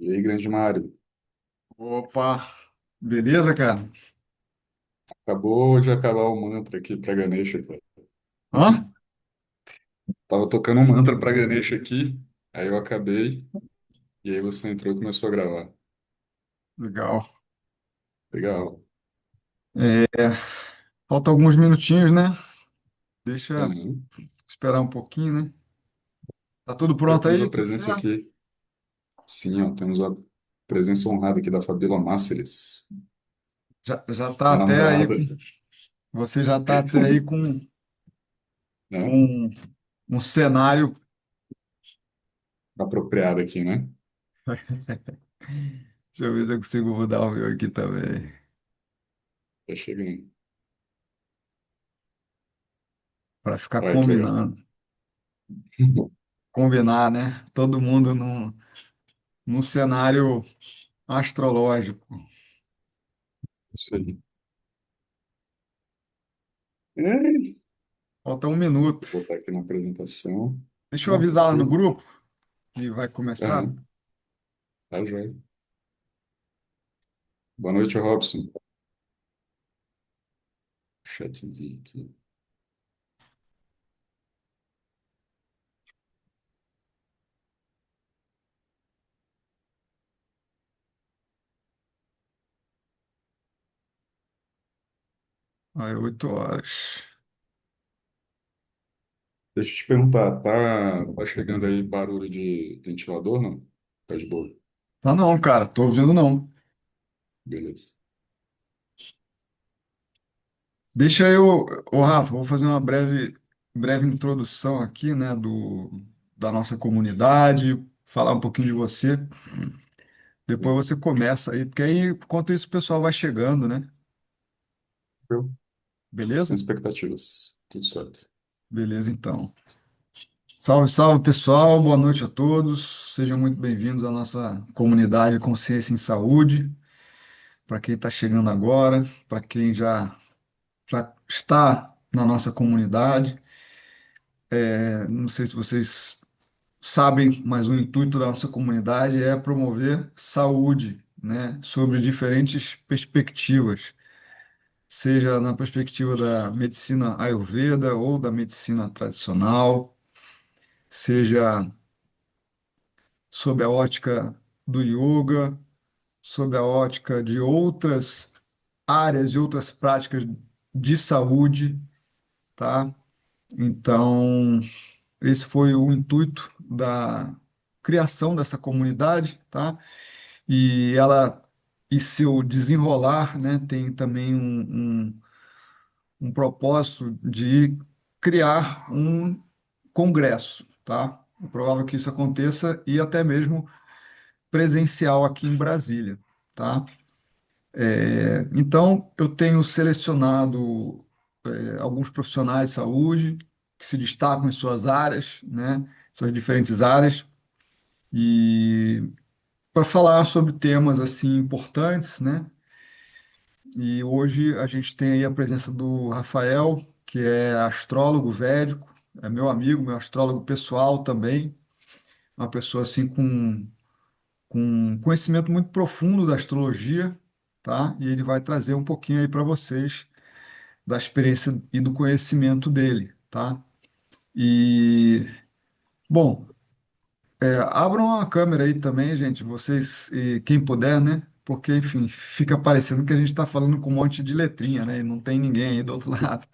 E aí, grande Mário, Opa, beleza, cara? acabou de acabar o mantra aqui para Ganesha, cara. Hã? Tava tocando um mantra para Ganesha aqui, aí eu acabei, e aí você entrou e começou a gravar. Legal. Legal. É, falta alguns minutinhos, né? Deixa Uhum. esperar um pouquinho, né? Tá tudo Já pronto temos a aí? Tudo presença certo? aqui. Sim, ó, temos a presença honrada aqui da Fabíola Máceres, Já tá minha até aí namorada, com, você já tá até aí né? com um cenário. Apropriada aqui, né? Deixa eu ver se eu consigo mudar o meu aqui também, Tá chegando. para ficar Olha que legal. combinando. Combinar, né? Todo mundo num cenário astrológico. Isso aí. É. Falta um minuto. Vou botar aqui na apresentação. Deixa eu Não, avisar lá no tranquilo. grupo que vai começar. Aham, tá joia. Boa noite, Robson. Chatzinho aqui. Aí, 8 horas. Deixa eu te perguntar, tá chegando aí barulho de ventilador, não? Tá de boa. Tá não, cara, tô ouvindo não. Beleza. Deixa eu, ô Rafa, vou fazer uma breve introdução aqui, né, da nossa comunidade, falar um pouquinho de você. Depois você começa aí, porque aí, enquanto isso, o pessoal vai chegando, né? Eu, sem Beleza? expectativas. Tudo certo. Beleza, então. Salve, salve, pessoal. Boa noite a todos. Sejam muito bem-vindos à nossa comunidade Consciência em Saúde. Para quem está chegando agora, para quem já está na nossa comunidade. Não sei se vocês sabem, mas o intuito da nossa comunidade é promover saúde, né, sobre diferentes perspectivas, seja na perspectiva da medicina Ayurveda ou da medicina tradicional, seja sob a ótica do yoga, sob a ótica de outras áreas e outras práticas de saúde, tá? Então, esse foi o intuito da criação dessa comunidade, tá? E ela e seu desenrolar, né, tem também um propósito de criar um congresso, tá? É provável que isso aconteça e até mesmo presencial aqui em Brasília, tá? Então, eu tenho selecionado alguns profissionais de saúde que se destacam em suas áreas, né? Suas diferentes áreas, e para falar sobre temas assim importantes, né? E hoje a gente tem aí a presença do Rafael, que é astrólogo védico, é meu amigo, meu astrólogo pessoal também, uma pessoa assim com conhecimento muito profundo da astrologia, tá? E ele vai trazer um pouquinho aí para vocês da experiência e do conhecimento dele, tá? E, bom, abram a câmera aí também, gente, vocês, e quem puder, né? Porque, enfim, fica parecendo que a gente está falando com um monte de letrinha, né? E não tem ninguém aí do outro lado,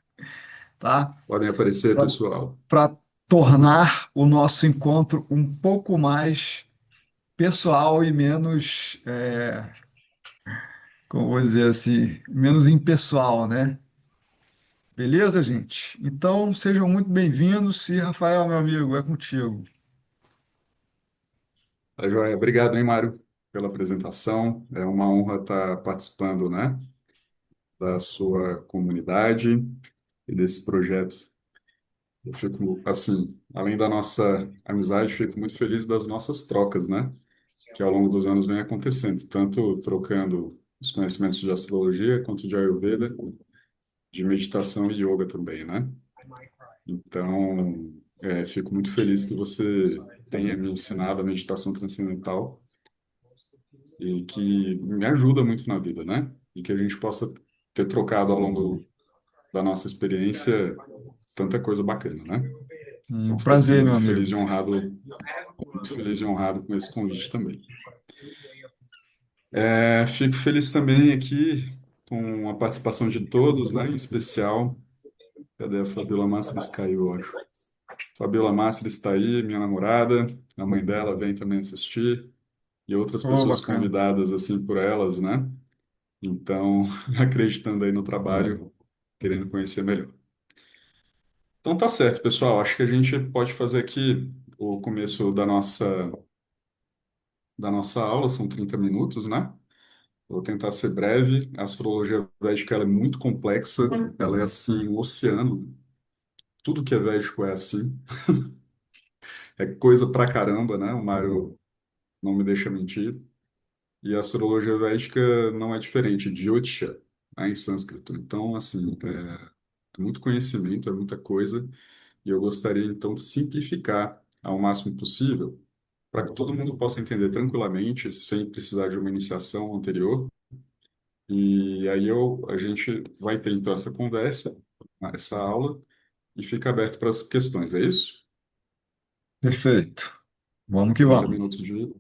tá? Podem aparecer, pessoal. Para tornar o nosso encontro um pouco mais pessoal e menos, como vou dizer assim, menos impessoal, né? Beleza, gente? Então, sejam muito bem-vindos e, Rafael, meu amigo, é contigo. Tá joia. Obrigado, hein, Mário, pela apresentação. É uma honra estar participando, né, da sua comunidade e desse projeto. Eu fico, assim, além da nossa amizade, fico muito feliz das nossas trocas, né? Que ao longo dos anos vem acontecendo, tanto trocando os conhecimentos de astrologia quanto de Ayurveda, de meditação e yoga também, né? Então, fico muito feliz que você tenha me ensinado a meditação transcendental e que me ajuda muito na vida, né? E que a gente possa ter trocado ao longo da nossa experiência tanta coisa bacana, né? Então, Um fico assim prazer, meu amigo. muito feliz e honrado com esse convite também. Fico feliz também aqui com a participação de todos, né? Em especial, cadê a Fabiola Mastres caiu, eu acho. Fabiola Mastres está aí, minha namorada, a mãe dela vem também assistir, e outras Oh, pessoas bacana. convidadas assim por elas, né? Então, acreditando aí no trabalho, querendo conhecer melhor. Então tá certo, pessoal. Acho que a gente pode fazer aqui o começo da nossa aula, são 30 minutos, né? Vou tentar ser breve. A astrologia védica ela é muito complexa, ela é assim, um oceano. Tudo que é védico é assim. É coisa pra caramba, né? O Mário não me deixa mentir. E a astrologia védica não é diferente, Jyotisha, né, em sânscrito. Então, assim, é muito conhecimento, é muita coisa. E eu gostaria, então, de simplificar ao máximo possível, para que todo mundo possa entender tranquilamente, sem precisar de uma iniciação anterior. E aí a gente vai ter, então, essa conversa, essa aula, e fica aberto para as questões, é isso? Perfeito. Vamos que 30 vamos. minutos de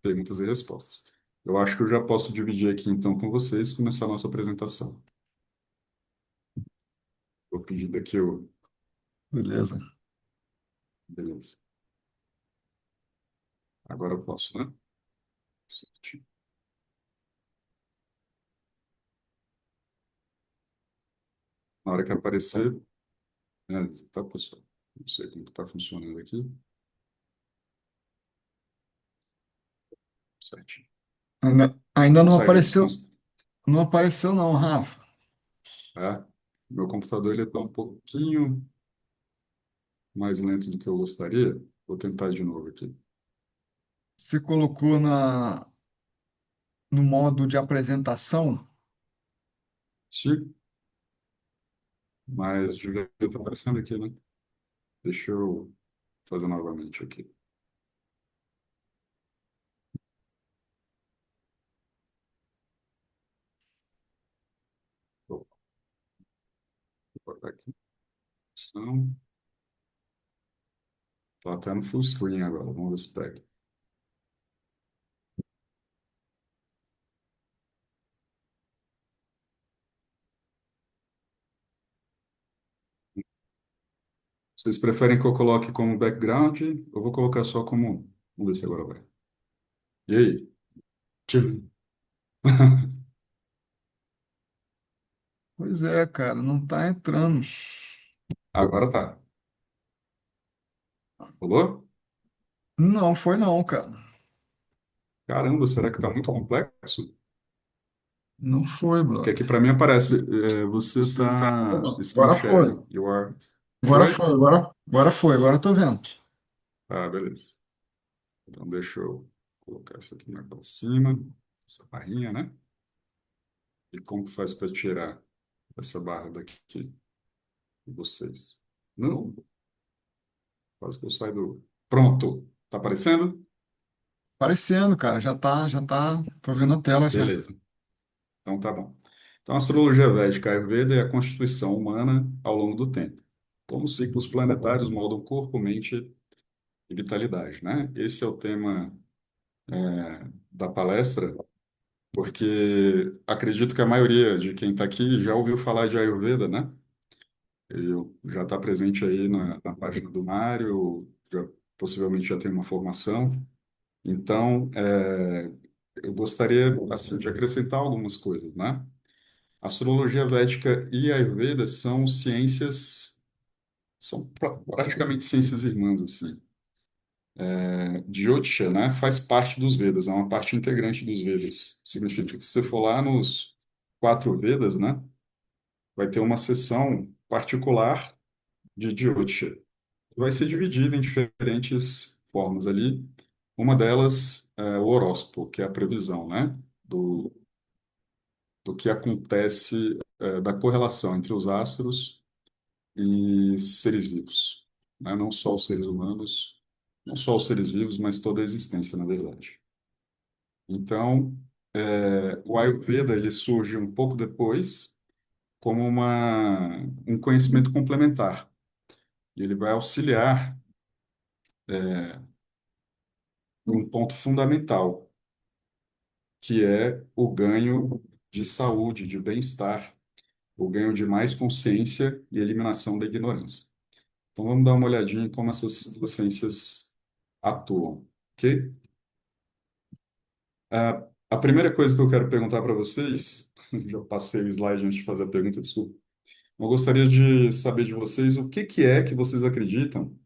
perguntas e respostas. Eu acho que eu já posso dividir aqui, então, com vocês e começar a nossa apresentação. Vou pedir daqui o... Beleza. Beleza. Agora eu posso, né? Certinho. Na hora que aparecer, tá, pessoal? Não sei como está funcionando aqui. Certinho. Ainda não Consegue? apareceu, não apareceu não, Rafa. Tá? Meu computador ele está um pouquinho mais lento do que eu gostaria. Vou tentar de novo aqui. Você colocou no modo de apresentação? Sim, mas devia estar aparecendo aqui, né? Deixa eu fazer novamente aqui. Vou botar aqui. São... Tá até no full screen agora. Vamos ver se pega. Vocês preferem que eu coloque como background? Eu vou colocar só como. Vamos ver se agora vai. E aí? Tchim. Pois é, cara, não tá entrando. Agora tá. Rolou? Não, foi não, cara. Caramba, será que tá muito complexo? Não foi, Porque aqui brother. para mim aparece, você Você tá... tá screen Agora foi. sharing. You are... Agora Foi? foi, agora foi, agora eu tô vendo. Ah, beleza. Então deixa eu colocar isso aqui mais para cima, essa barrinha, né? E como que faz para tirar essa barra daqui de vocês? Não, quase que eu saio do... Pronto. Tá aparecendo? Aparecendo, cara, já tá, tô vendo a tela já. Beleza. Então tá bom. Então, a astrologia védica Ayurveda é a constituição humana ao longo do tempo. Como os ciclos planetários moldam corpo, mente e vitalidade, né? Esse é o tema da palestra, porque acredito que a maioria de quem está aqui já ouviu falar de Ayurveda, né? Eu já está presente aí na página do Mário, possivelmente já tem uma formação. Então, eu gostaria assim, de acrescentar algumas coisas, né? Astrologia védica e Ayurveda são ciências, são praticamente ciências irmãs, assim. Jyotisha, né, faz parte dos Vedas, é uma parte integrante dos Vedas. Significa que se você for lá nos 4 Vedas, né, vai ter uma seção particular de Jyotisha. Vai ser dividida em diferentes formas ali. Uma delas é o horóscopo, que é a previsão, né, do que acontece, da correlação entre os astros e seres vivos, né? Não só os seres humanos, não só os seres vivos, mas toda a existência, na verdade. Então, o Ayurveda ele surge um pouco depois como um conhecimento complementar. E ele vai auxiliar um ponto fundamental, que é o ganho de saúde, de bem-estar, o ganho de mais consciência e eliminação da ignorância. Então, vamos dar uma olhadinha em como essas duas ciências atuam, ok? A primeira coisa que eu quero perguntar para vocês, já passei o slide antes de fazer a pergunta, desculpa. Eu gostaria de saber de vocês o que que é que vocês acreditam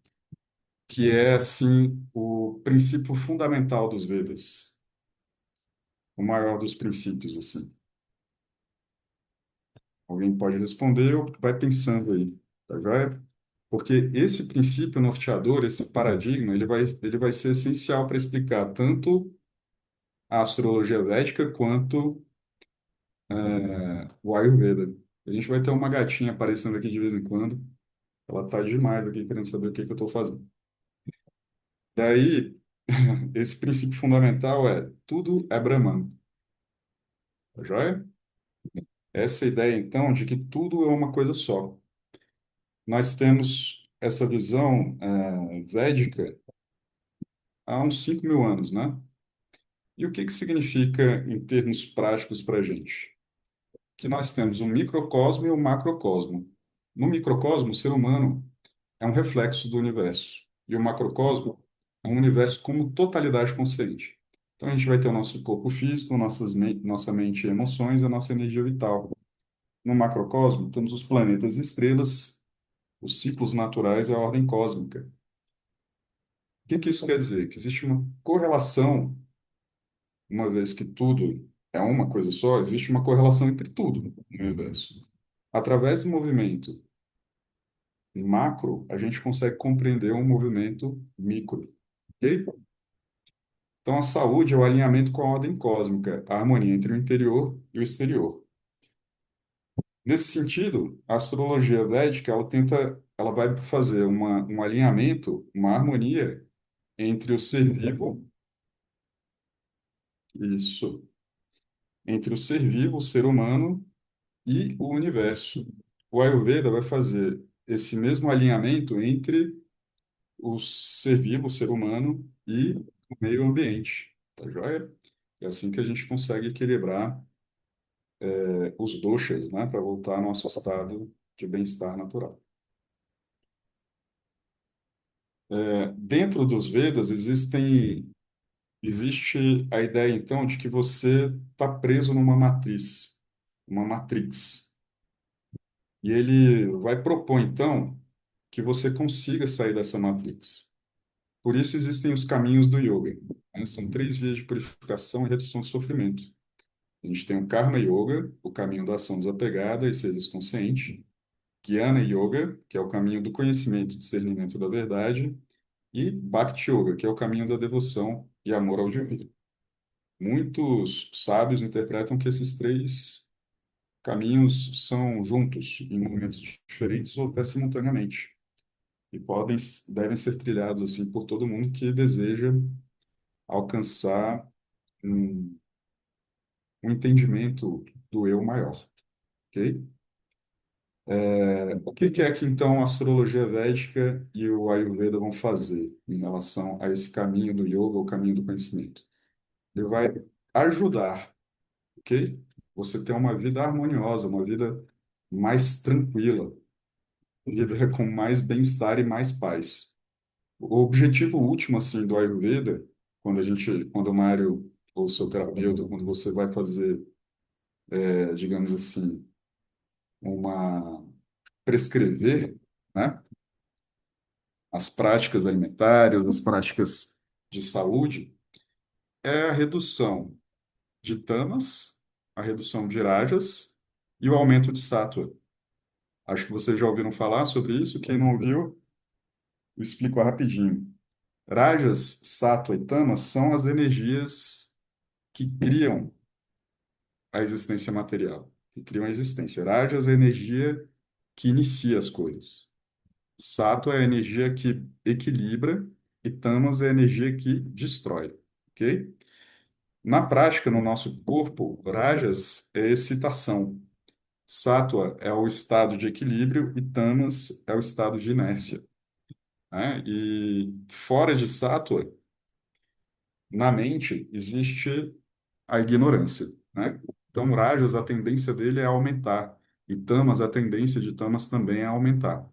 que é, assim, o princípio fundamental dos Vedas, o maior dos princípios, assim. Alguém pode responder ou vai pensando aí, tá joia? Porque esse princípio norteador, esse paradigma, ele vai ser essencial para explicar tanto a astrologia védica quanto o Ayurveda. A gente vai ter uma gatinha aparecendo aqui de vez em quando. Ela tá demais aqui querendo saber o que que eu estou fazendo. Daí, esse princípio fundamental é tudo é Brahman, tá joia? Essa ideia, então, de que tudo é uma coisa só. Nós temos essa visão védica há uns 5.000 anos, né? E o que que significa em termos práticos para a gente? Que nós temos um microcosmo e um macrocosmo. No microcosmo, o ser humano é um reflexo do universo. E o macrocosmo é um universo como totalidade consciente. Então, a gente vai ter o nosso corpo físico, nossa mente e emoções, a nossa energia vital. No macrocosmo, temos os planetas e estrelas, os ciclos naturais e a ordem cósmica. O que que isso quer dizer? Que existe uma correlação, uma vez que tudo é uma coisa só, existe uma correlação entre tudo no universo. Através do movimento macro, a gente consegue compreender um movimento micro, ok? Então, a saúde é o alinhamento com a ordem cósmica, a harmonia entre o interior e o exterior. Nesse sentido, a astrologia védica, ela vai fazer um alinhamento, uma harmonia entre o ser vivo, isso, entre o ser vivo, o ser humano e o universo. O Ayurveda vai fazer esse mesmo alinhamento entre o ser vivo, o ser humano e o meio ambiente, tá joia? É assim que a gente consegue equilibrar os doshas, né, para voltar ao nosso estado de bem-estar natural. Dentro dos Vedas existe a ideia então de que você está preso numa matriz, uma matrix, e ele vai propor então que você consiga sair dessa matrix. Por isso existem os caminhos do yoga, né? São três vias de purificação e redução do sofrimento. A gente tem o Karma Yoga, o caminho da ação desapegada e serviço consciente, Jnana Yoga, que é o caminho do conhecimento e discernimento da verdade, e Bhakti Yoga, que é o caminho da devoção e amor ao divino. Muitos sábios interpretam que esses três caminhos são juntos, em momentos diferentes ou até simultaneamente, e devem ser trilhados assim por todo mundo que deseja alcançar um, um entendimento do eu maior, ok? O que que é que então a astrologia védica e o Ayurveda vão fazer em relação a esse caminho do yoga, o caminho do conhecimento? Ele vai ajudar, ok? Você ter uma vida harmoniosa, uma vida mais tranquila, vida com mais bem-estar e mais paz. O objetivo último, assim, do Ayurveda, quando o Mário ou seu terapeuta, quando você vai fazer, digamos assim, uma prescrever, né, as práticas alimentares, as práticas de saúde, é a redução de tamas, a redução de rajas e o aumento de sattva. Acho que vocês já ouviram falar sobre isso. Quem não ouviu, eu explico rapidinho. Rajas, sattva e tamas são as energias que criam a existência material, que criam a existência. Rajas é a energia que inicia as coisas. Sattva é a energia que equilibra e tamas é a energia que destrói, ok? Na prática, no nosso corpo, rajas é excitação, sattva é o estado de equilíbrio e tamas é o estado de inércia, né? E fora de sattva, na mente, existe a ignorância, né? Então, rajas, a tendência dele é aumentar, e tamas, a tendência de tamas também é aumentar.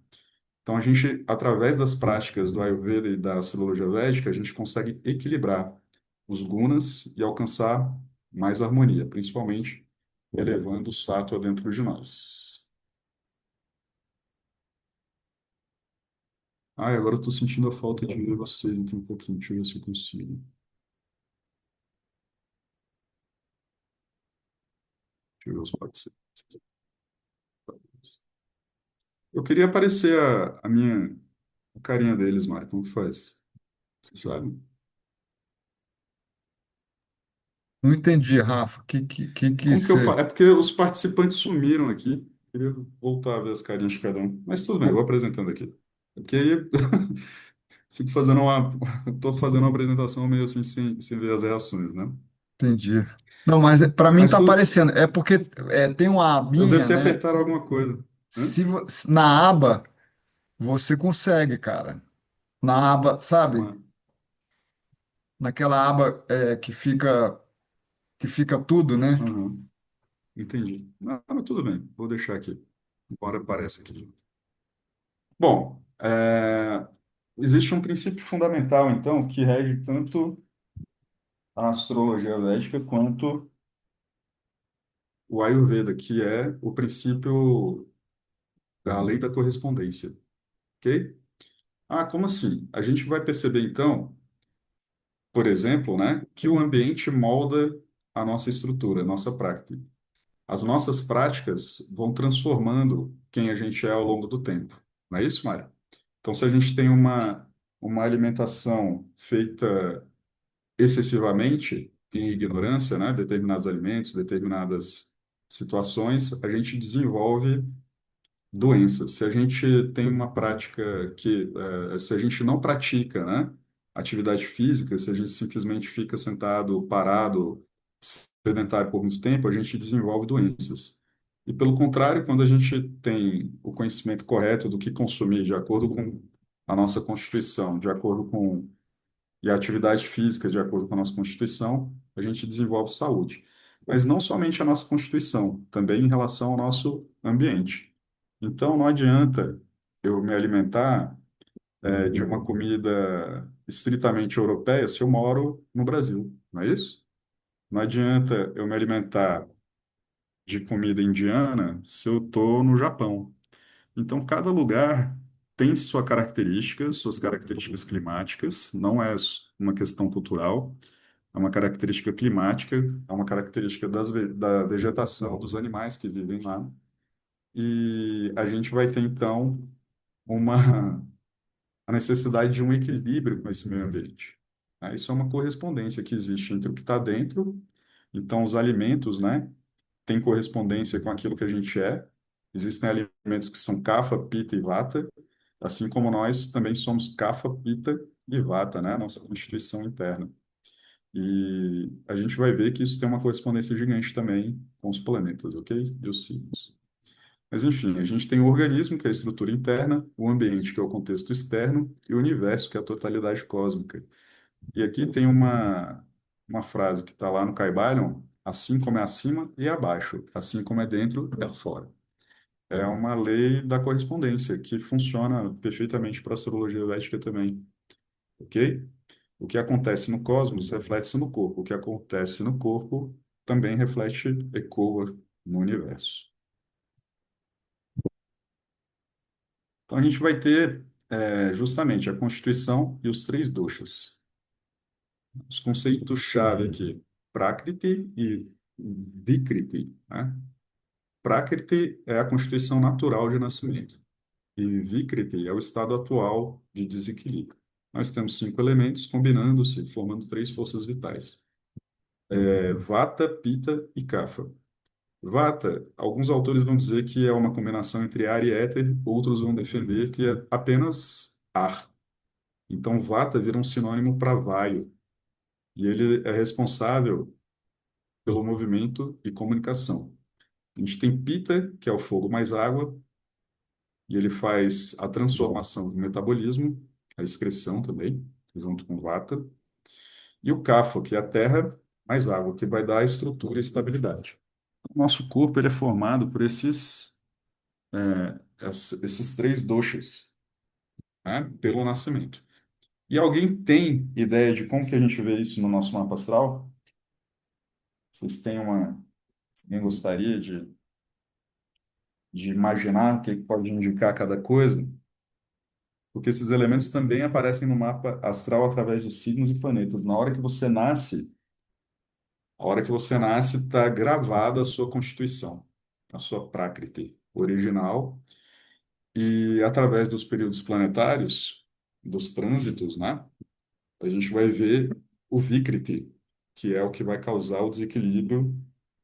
Então, a gente, através das práticas do Ayurveda e da astrologia védica, a gente consegue equilibrar os gunas e alcançar mais harmonia, principalmente elevando o sattva dentro de nós. Ah, agora eu estou sentindo a falta de ver vocês aqui um pouquinho. Deixa eu ver se eu consigo. Deixa eu ver os participantes aqui. Eu queria aparecer a carinha deles, Mário. Como que faz? Você sabe? Não entendi, Rafa. Que Como que eu você faço? É porque os participantes sumiram aqui. Queria voltar a ver as carinhas de cada um. Mas tudo bem, eu vou apresentando aqui. Porque aí fico fazendo uma. Tô fazendo uma apresentação meio assim, sem ver as reações, né? entendi? Não, mas para mim Mas tá aparecendo. É porque tem uma eu devo abinha, ter né? apertado alguma coisa. Hã? Na aba você consegue, cara. Na aba, sabe? Uma... Naquela aba que fica tudo, né? Aham, entendi. Não, mas tudo bem, vou deixar aqui. Embora apareça aqui. Bom, existe um princípio fundamental, então, que rege tanto a astrologia védica quanto o Ayurveda, que é o princípio da lei da correspondência, ok? Ah, como assim? A gente vai perceber, então, por exemplo, né, que o ambiente molda a nossa estrutura, a nossa prática. As nossas práticas vão transformando quem a gente é ao longo do tempo. Não é isso, Mário? Então, se a gente tem uma alimentação feita excessivamente em ignorância, né, determinados alimentos, determinadas situações, a gente desenvolve doenças. Se a gente tem uma prática se a gente não pratica, né, atividade física, se a gente simplesmente fica sentado, parado, sedentário por muito tempo, a gente desenvolve doenças. E pelo contrário, quando a gente tem o conhecimento correto do que consumir, de acordo com a nossa Constituição, de acordo com e a atividade física, de acordo com a nossa Constituição, a gente desenvolve saúde. Mas não somente a nossa Constituição, também em relação ao nosso ambiente. Então, não adianta eu me alimentar de uma comida estritamente europeia se eu moro no Brasil, não é isso? Não adianta eu me alimentar de comida indiana se eu estou no Japão. Então, cada lugar tem suas características climáticas, não é uma questão cultural, é uma característica climática, é uma característica da vegetação, dos animais que vivem lá. E a gente vai ter, então, uma, a necessidade de um equilíbrio com esse meio ambiente. Né? Isso é uma correspondência que existe entre o que está dentro, então, os alimentos, né, têm correspondência com aquilo que a gente é. Existem alimentos que são kapha, pitta e vata, assim como nós também somos kapha, pitta e vata, né, a nossa constituição interna. E a gente vai ver que isso tem uma correspondência gigante também com os planetas, ok? E os signos. Mas, enfim, a gente tem o organismo, que é a estrutura interna, o ambiente, que é o contexto externo, e o universo, que é a totalidade cósmica. E aqui tem uma frase que está lá no Kybalion: assim como é acima e abaixo, assim como é dentro é fora. É uma lei da correspondência que funciona perfeitamente para a astrologia védica também, ok? O que acontece no cosmos reflete-se no corpo. O que acontece no corpo também reflete, ecoa no universo. Então a gente vai ter justamente a Constituição e os três doshas. Os conceitos-chave aqui, Prakriti e Vikriti, né? Prakriti é a constituição natural de nascimento e Vikriti é o estado atual de desequilíbrio. Nós temos cinco elementos combinando-se, formando três forças vitais: Vata, Pitta e Kapha. Vata, alguns autores vão dizer que é uma combinação entre ar e éter, outros vão defender que é apenas ar. Então, Vata vira um sinônimo para Vaio, e ele é responsável. pelo movimento e comunicação. A gente tem Pitta, que é o fogo mais água, e ele faz a transformação do metabolismo, a excreção também, junto com Vata. E o Kapha, que é a terra mais água, que vai dar a estrutura e estabilidade. O nosso corpo ele é formado por esses três doshas, né, pelo nascimento. E alguém tem ideia de como que a gente vê isso no nosso mapa astral? Vocês têm uma... Alguém gostaria de imaginar o que pode indicar cada coisa? Porque esses elementos também aparecem no mapa astral através dos signos e planetas. Na hora que você nasce, a hora que você nasce está gravada a sua constituição, a sua Prakriti original, e através dos períodos planetários, dos trânsitos, né, a gente vai ver o Vikriti, que é o que vai causar o desequilíbrio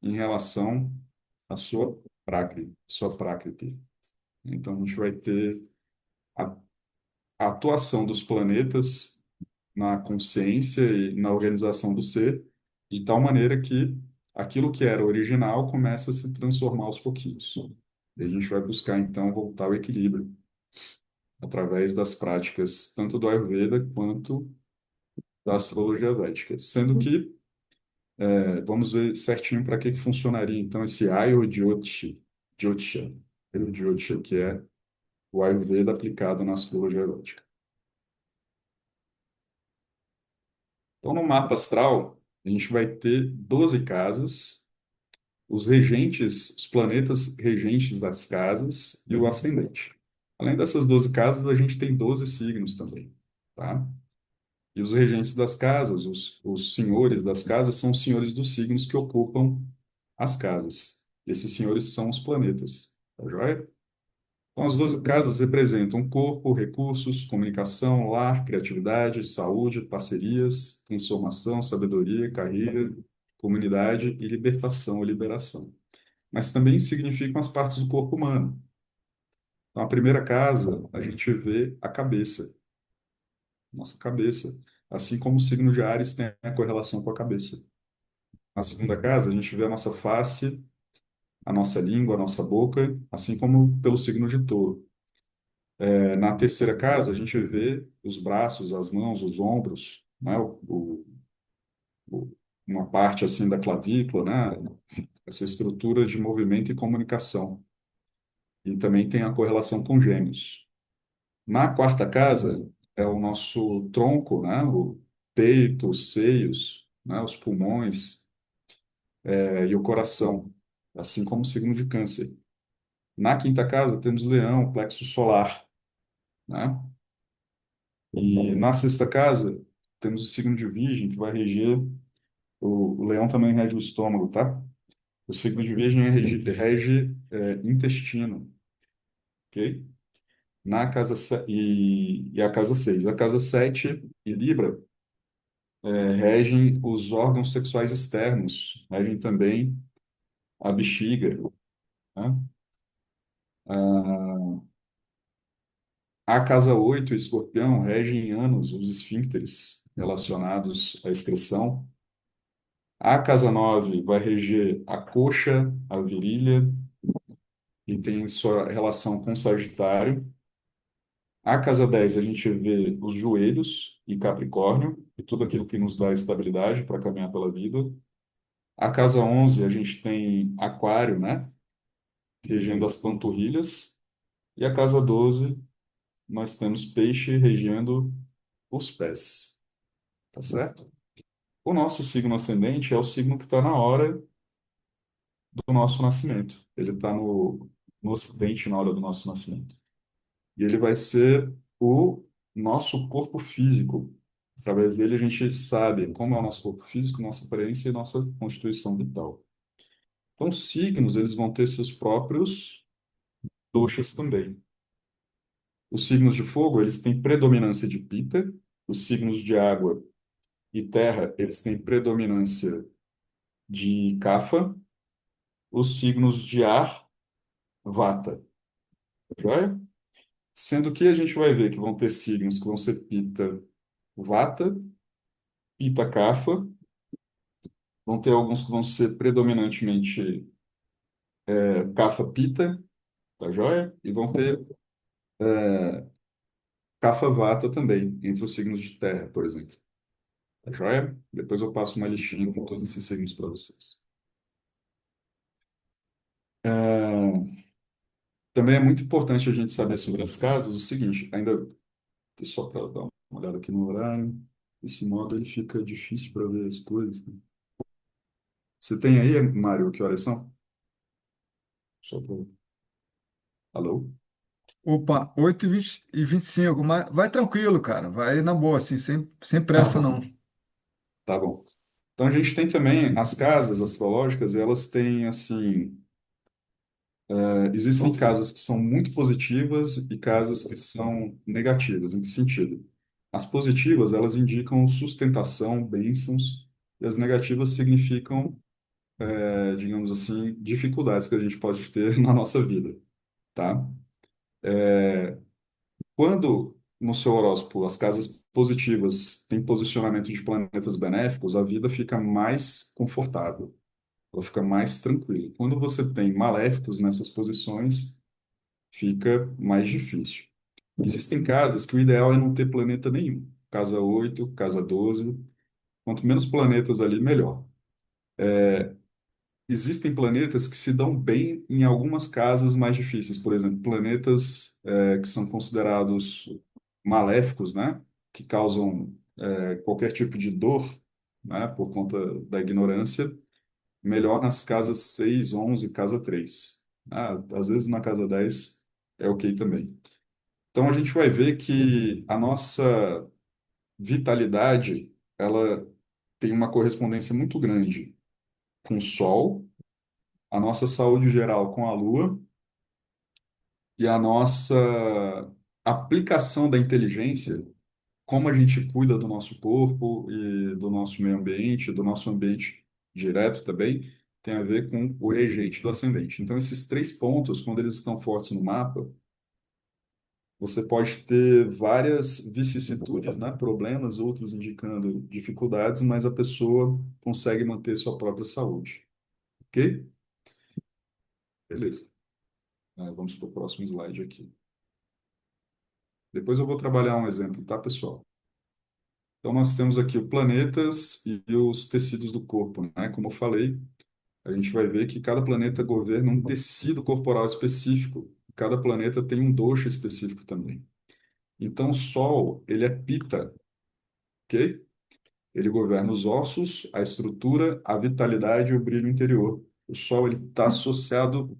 em relação à sua Prakriti. Então, a gente vai ter a, a atuação dos planetas na consciência e na organização do ser, de tal maneira que aquilo que era original começa a se transformar aos pouquinhos. E a gente vai buscar, então, voltar ao equilíbrio através das práticas tanto do Ayurveda quanto da astrologia védica. Sendo que, vamos ver certinho para que funcionaria, então, esse Jyotisha, Jyotisha, que é o Ayurveda aplicado na astrologia védica. Então, no mapa astral, a gente vai ter 12 casas, os regentes, os planetas regentes das casas e o ascendente. Além dessas 12 casas, a gente tem 12 signos também, tá? E os regentes das casas, os senhores das casas, são os senhores dos signos que ocupam as casas. Esses senhores são os planetas, tá joia? Então, as 12 casas representam corpo, recursos, comunicação, lar, criatividade, saúde, parcerias, transformação, sabedoria, carreira, comunidade e libertação ou liberação. Mas também significam as partes do corpo humano. Então, a primeira casa, a gente vê a cabeça, nossa cabeça, assim como o signo de Áries tem a correlação com a cabeça. Na segunda casa, a gente vê a nossa face, a nossa língua, a nossa boca, assim como pelo signo de Touro. Na terceira casa, a gente vê os braços, as mãos, os ombros, né? Uma parte assim da clavícula, né? Essa estrutura de movimento e comunicação. E também tem a correlação com Gêmeos. Na quarta casa é o nosso tronco, né? O peito, os seios, né? Os pulmões, e o coração, assim como o signo de Câncer. Na quinta casa temos Leão, o plexo solar, né? E na sexta casa temos o signo de Virgem, que vai reger o Leão também rege o estômago, tá? O signo de Virgem rege intestino, ok? E a casa 6. A casa 7 e Libra regem os órgãos sexuais externos, regem também a bexiga, né? A casa 8 Escorpião, regem ânus, os esfíncteres relacionados à excreção. A casa 9 vai reger a coxa, a virilha, e tem sua relação com Sagitário. A casa 10 a gente vê os joelhos e Capricórnio, e tudo aquilo que nos dá estabilidade para caminhar pela vida. A casa 11 a gente tem Aquário, né? Regendo as panturrilhas. E a casa 12 nós temos Peixe regendo os pés. Tá certo? O nosso signo ascendente é o signo que está na hora do nosso nascimento. Ele está no ocidente na hora do nosso nascimento. E ele vai ser o nosso corpo físico. Através dele a gente sabe como é o nosso corpo físico, nossa aparência e nossa constituição vital. Então, os signos, eles vão ter seus próprios doshas também. Os signos de fogo, eles têm predominância de Pitta. Os signos de água e terra, eles têm predominância de Kapha. Os signos de ar, Vata. Joia? Sendo que a gente vai ver que vão ter signos que vão ser Pitta, Vata, Pitta Kapha, Vão ter alguns que vão ser predominantemente Kapha-Pitta, tá joia? E vão ter Kapha-Vata também, entre os signos de terra, por exemplo. Tá joia? Depois eu passo uma listinha com todos esses signos para vocês. É, também é muito importante a gente saber sobre as casas o seguinte, ainda só para dar uma olhada aqui no horário, desse modo ele fica difícil para ver as coisas, né? Você tem aí, Mário, que horas são? Só para... Alô? Opa, 8h25, mas vai tranquilo, cara. Vai na boa, assim, sem Tá pressa, não. bom. Tá bom. Então a gente tem também as casas astrológicas, elas têm assim, existem casas que são muito positivas e casas que são negativas. Em que sentido? As positivas, elas indicam sustentação, bênçãos, e as negativas significam, digamos assim, dificuldades que a gente pode ter na nossa vida, tá? Quando no seu horóscopo as casas positivas têm posicionamento de planetas benéficos, a vida fica mais confortável, ela fica mais tranquila. Quando você tem maléficos nessas posições, fica mais difícil. Existem casas que o ideal é não ter planeta nenhum. Casa 8, casa 12. Quanto menos planetas ali, melhor. Existem planetas que se dão bem em algumas casas mais difíceis. Por exemplo, planetas que são considerados maléficos, né? Que causam qualquer tipo de dor, né? Por conta da ignorância. Melhor nas casas 6, 11, casa 3. Ah, às vezes na casa 10 é ok também. Então a gente vai ver que a nossa vitalidade, ela tem uma correspondência muito grande com o Sol, a nossa saúde geral com a Lua e a nossa aplicação da inteligência, como a gente cuida do nosso corpo e do nosso meio ambiente, do nosso ambiente direto também, tem a ver com o regente do ascendente. Então, esses três pontos, quando eles estão fortes no mapa, você pode ter várias vicissitudes, né? Problemas, outros indicando dificuldades, mas a pessoa consegue manter sua própria saúde. Ok? Beleza. Vamos para o próximo slide aqui. Depois eu vou trabalhar um exemplo, tá, pessoal? Então, nós temos aqui os planetas e os tecidos do corpo, né? Como eu falei, a gente vai ver que cada planeta governa um tecido corporal específico. Cada planeta tem um dosha específico também. Então, o Sol, ele é Pita, ok? Ele governa os ossos, a estrutura, a vitalidade e o brilho interior. O Sol, ele está associado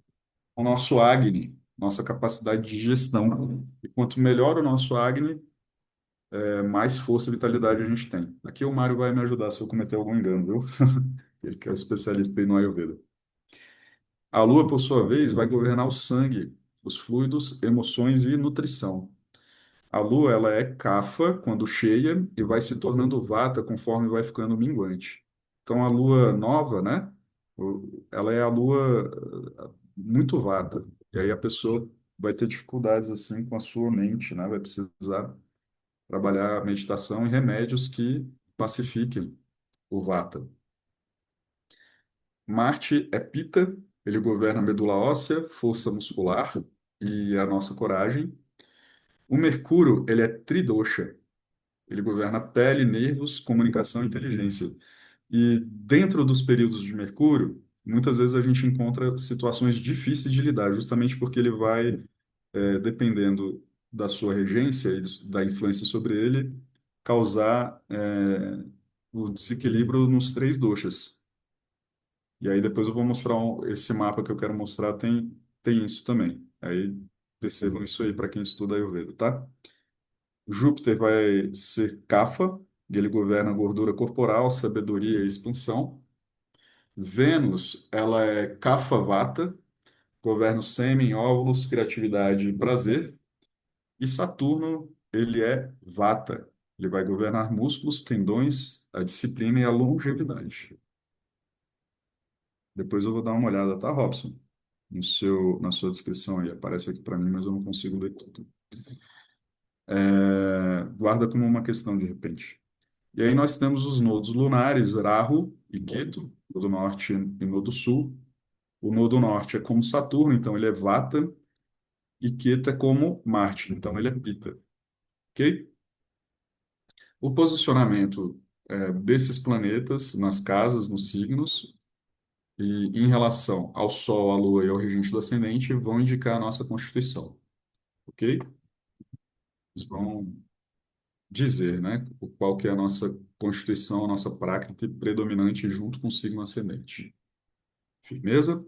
ao nosso Agni, nossa capacidade de gestão. E quanto melhor o nosso Agni, mais força e vitalidade a gente tem. Aqui o Mário vai me ajudar se eu cometer algum engano, viu? Ele que é o especialista aí no Ayurveda. A Lua, por sua vez, vai governar o sangue, os fluidos, emoções e nutrição. A Lua, ela é Kapha quando cheia e vai se tornando Vata conforme vai ficando minguante. Então, a Lua nova, né? Ela é a Lua muito Vata. E aí a pessoa vai ter dificuldades assim com a sua mente, né? Vai precisar trabalhar a meditação e remédios que pacifiquem o Vata. Marte é Pitta, ele governa a medula óssea, força muscular e a nossa coragem. O Mercúrio, ele é Tridosha, ele governa a pele, nervos, comunicação e inteligência. E dentro dos períodos de Mercúrio, muitas vezes a gente encontra situações difíceis de lidar, justamente porque ele vai, dependendo da sua regência e da influência sobre ele, causar, o desequilíbrio nos três doshas. E aí depois eu vou mostrar esse mapa que eu quero mostrar, tem isso também. Aí percebam isso aí para quem estuda Ayurveda, tá? Júpiter vai ser Kapha, e ele governa a gordura corporal, sabedoria e expansão. Vênus, ela é Kapha Vata, governa o sêmen, óvulos, criatividade e prazer. E Saturno, ele é Vata, ele vai governar músculos, tendões, a disciplina e a longevidade. Depois eu vou dar uma olhada, tá, Robson? Na sua descrição aí. Aparece aqui para mim, mas eu não consigo ler tudo. Guarda como uma questão de repente. E aí nós temos os nodos lunares, Rahu e Ketu. nodo norte e nodo sul. O nodo norte é como Saturno, então ele é Vata, e Queta é como Marte, então ele é Pita, ok? O posicionamento desses planetas nas casas, nos signos, e em relação ao Sol, à Lua e ao regente do ascendente, vão indicar a nossa constituição, ok? Eles vão dizer, né, qual que é a nossa constituição, a nossa prática predominante junto com o signo ascendente. Firmeza?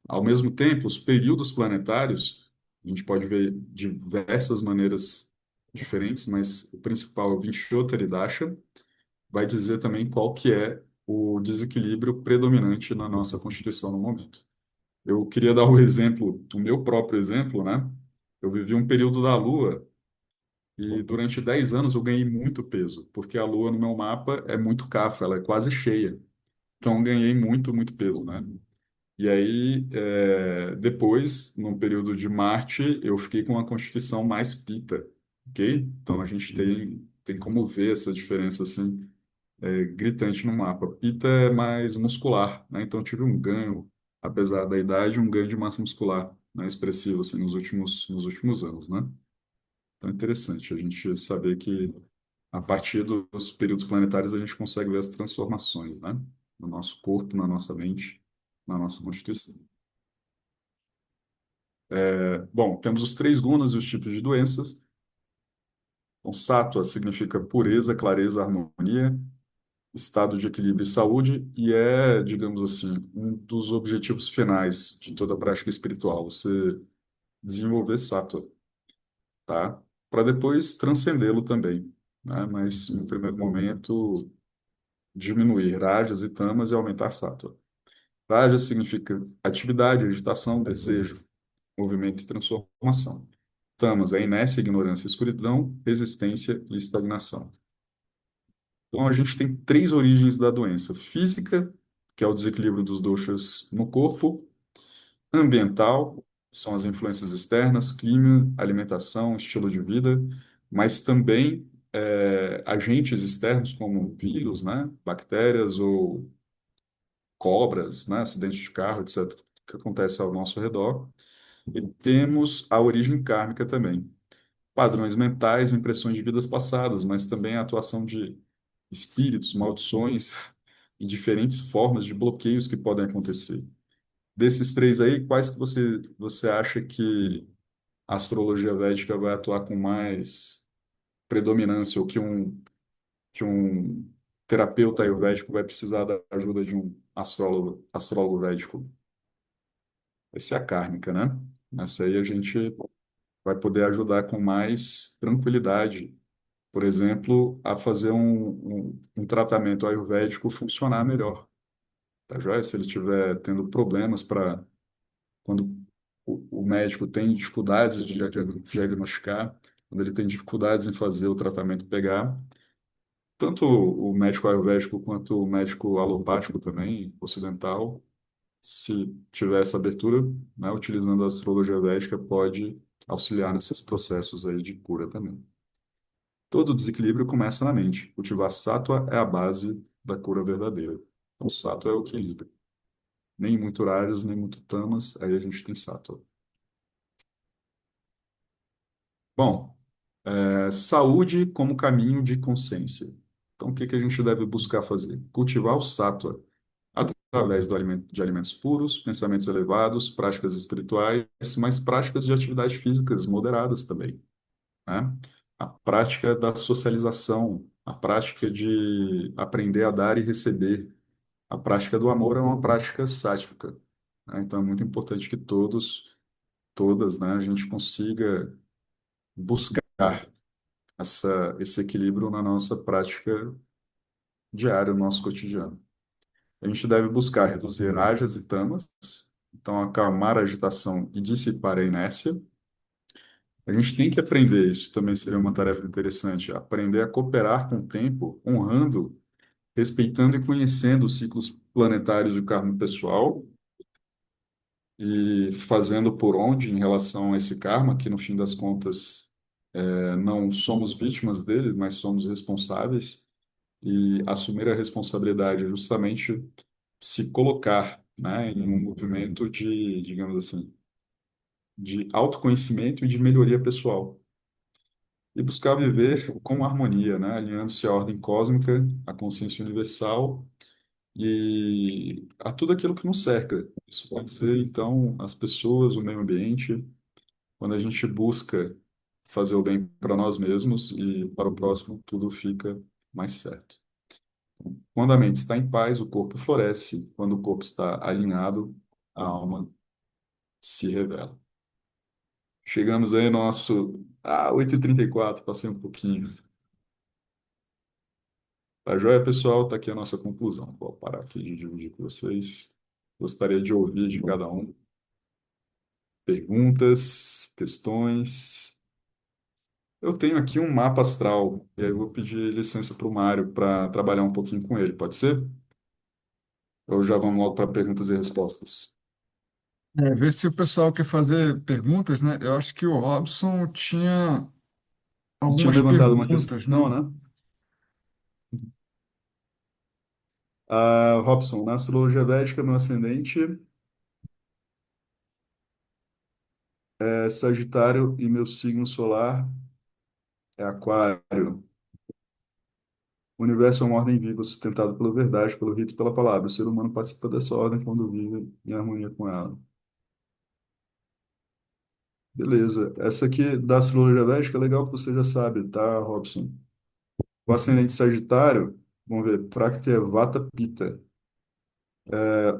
Ao mesmo tempo, os períodos planetários, a gente pode ver de diversas maneiras diferentes, mas o principal é o Vinshottari Dasha, vai dizer também qual que é o desequilíbrio predominante na nossa constituição no momento. Eu queria dar o exemplo, o meu próprio exemplo, né? Eu vivi um período da Lua e durante 10 anos eu ganhei muito peso, porque a Lua no meu mapa é muito cafa, ela é quase cheia. Então eu ganhei muito, muito peso, né? E aí, depois, no período de Marte, eu fiquei com uma constituição mais pita, ok? Então a gente tem como ver essa diferença assim, gritante no mapa. Pita é mais muscular, né? Então eu tive um ganho, apesar da idade, um ganho de massa muscular, né? Expressivo assim, nos últimos anos, né? Então é interessante a gente saber que a partir dos períodos planetários a gente consegue ver as transformações, né? No nosso corpo, na nossa mente, na nossa constituição. Bom, temos os três gunas e os tipos de doenças. Então, sattva significa pureza, clareza, harmonia, estado de equilíbrio e saúde, e é, digamos assim, um dos objetivos finais de toda a prática espiritual, você desenvolver sattva, tá? Para depois transcendê-lo também, né? Mas, no primeiro momento, diminuir rajas e tamas e aumentar sattva. Raja significa atividade, agitação, desejo, movimento e transformação. Tamas é inércia, ignorância, escuridão, resistência e estagnação. Então, a gente tem três origens da doença: física, que é o desequilíbrio dos doshas no corpo; ambiental, são as influências externas, clima, alimentação, estilo de vida; mas também agentes externos, como vírus, né, bactérias ou cobras, né, acidentes de carro, etc., que acontece ao nosso redor. E temos a origem kármica também: padrões mentais, impressões de vidas passadas, mas também a atuação de espíritos, maldições e diferentes formas de bloqueios que podem acontecer. Desses três aí, quais que você acha que a astrologia védica vai atuar com mais predominância, ou que um terapeuta ayurvédico vai precisar da ajuda de um astrólogo védico? Essa é a kármica, né? Essa aí a gente vai poder ajudar com mais tranquilidade, por exemplo, a fazer um tratamento ayurvédico funcionar melhor, tá joia? Se ele estiver tendo problemas para, quando o médico tem dificuldades de diagnosticar, quando ele tem dificuldades em fazer o tratamento pegar, tanto o médico ayurvédico quanto o médico alopático também, ocidental, se tiver essa abertura, né, utilizando a astrologia védica, pode auxiliar nesses processos aí de cura também. Todo desequilíbrio começa na mente. Cultivar sattva é a base da cura verdadeira. Então, sattva é o equilíbrio. Nem muito rajas, nem muito tamas, aí a gente tem sattva. Bom, saúde como caminho de consciência. Então, o que que a gente deve buscar fazer? Cultivar o sattva através de alimentos puros, pensamentos elevados, práticas espirituais, mas práticas de atividades físicas moderadas também, né? A prática da socialização, a prática de aprender a dar e receber. A prática do amor é uma prática sáttvica, né? Então é muito importante que todas, né, a gente consiga buscar esse equilíbrio na nossa prática diária, no nosso cotidiano. A gente deve buscar reduzir rajas e tamas, então acalmar a agitação e dissipar a inércia. A gente tem que aprender, isso também seria uma tarefa interessante, aprender a cooperar com o tempo, honrando, respeitando e conhecendo os ciclos planetários e o karma pessoal, e fazendo por onde em relação a esse karma, que no fim das contas não somos vítimas dele, mas somos responsáveis, e assumir a responsabilidade é justamente se colocar, né, em um movimento de, digamos assim, de autoconhecimento e de melhoria pessoal. E buscar viver com harmonia, né, alinhando-se à ordem cósmica, à consciência universal e a tudo aquilo que nos cerca. Isso pode ser, então, as pessoas, o meio ambiente, quando a gente busca fazer o bem para nós mesmos e para o próximo, tudo fica mais certo. Quando a mente está em paz, o corpo floresce. Quando o corpo está alinhado, a alma se revela. Chegamos aí no nosso 8h34, passei um pouquinho. Tá joia, pessoal? Tá aqui a nossa conclusão. Vou parar aqui de dividir com vocês. Gostaria de ouvir de cada um perguntas, questões. Eu tenho aqui um mapa astral, e aí eu vou pedir licença para o Mário para trabalhar um pouquinho com ele, pode ser? Ou já vamos logo para perguntas e respostas? Ver se o pessoal quer fazer perguntas, né? Eu acho que o Robson tinha Tinha algumas levantado uma perguntas, questão, né? né? Robson, na astrologia védica, meu ascendente é Sagitário e meu signo solar é Aquário. O universo é uma ordem viva, sustentada pela verdade, pelo rito e pela palavra. O ser humano participa dessa ordem quando vive em harmonia com ela. Beleza. Essa aqui da astrologia védica é legal que você já sabe, tá, Robson? O ascendente Sagitário, vamos ver, Prakriti Vata Pitta.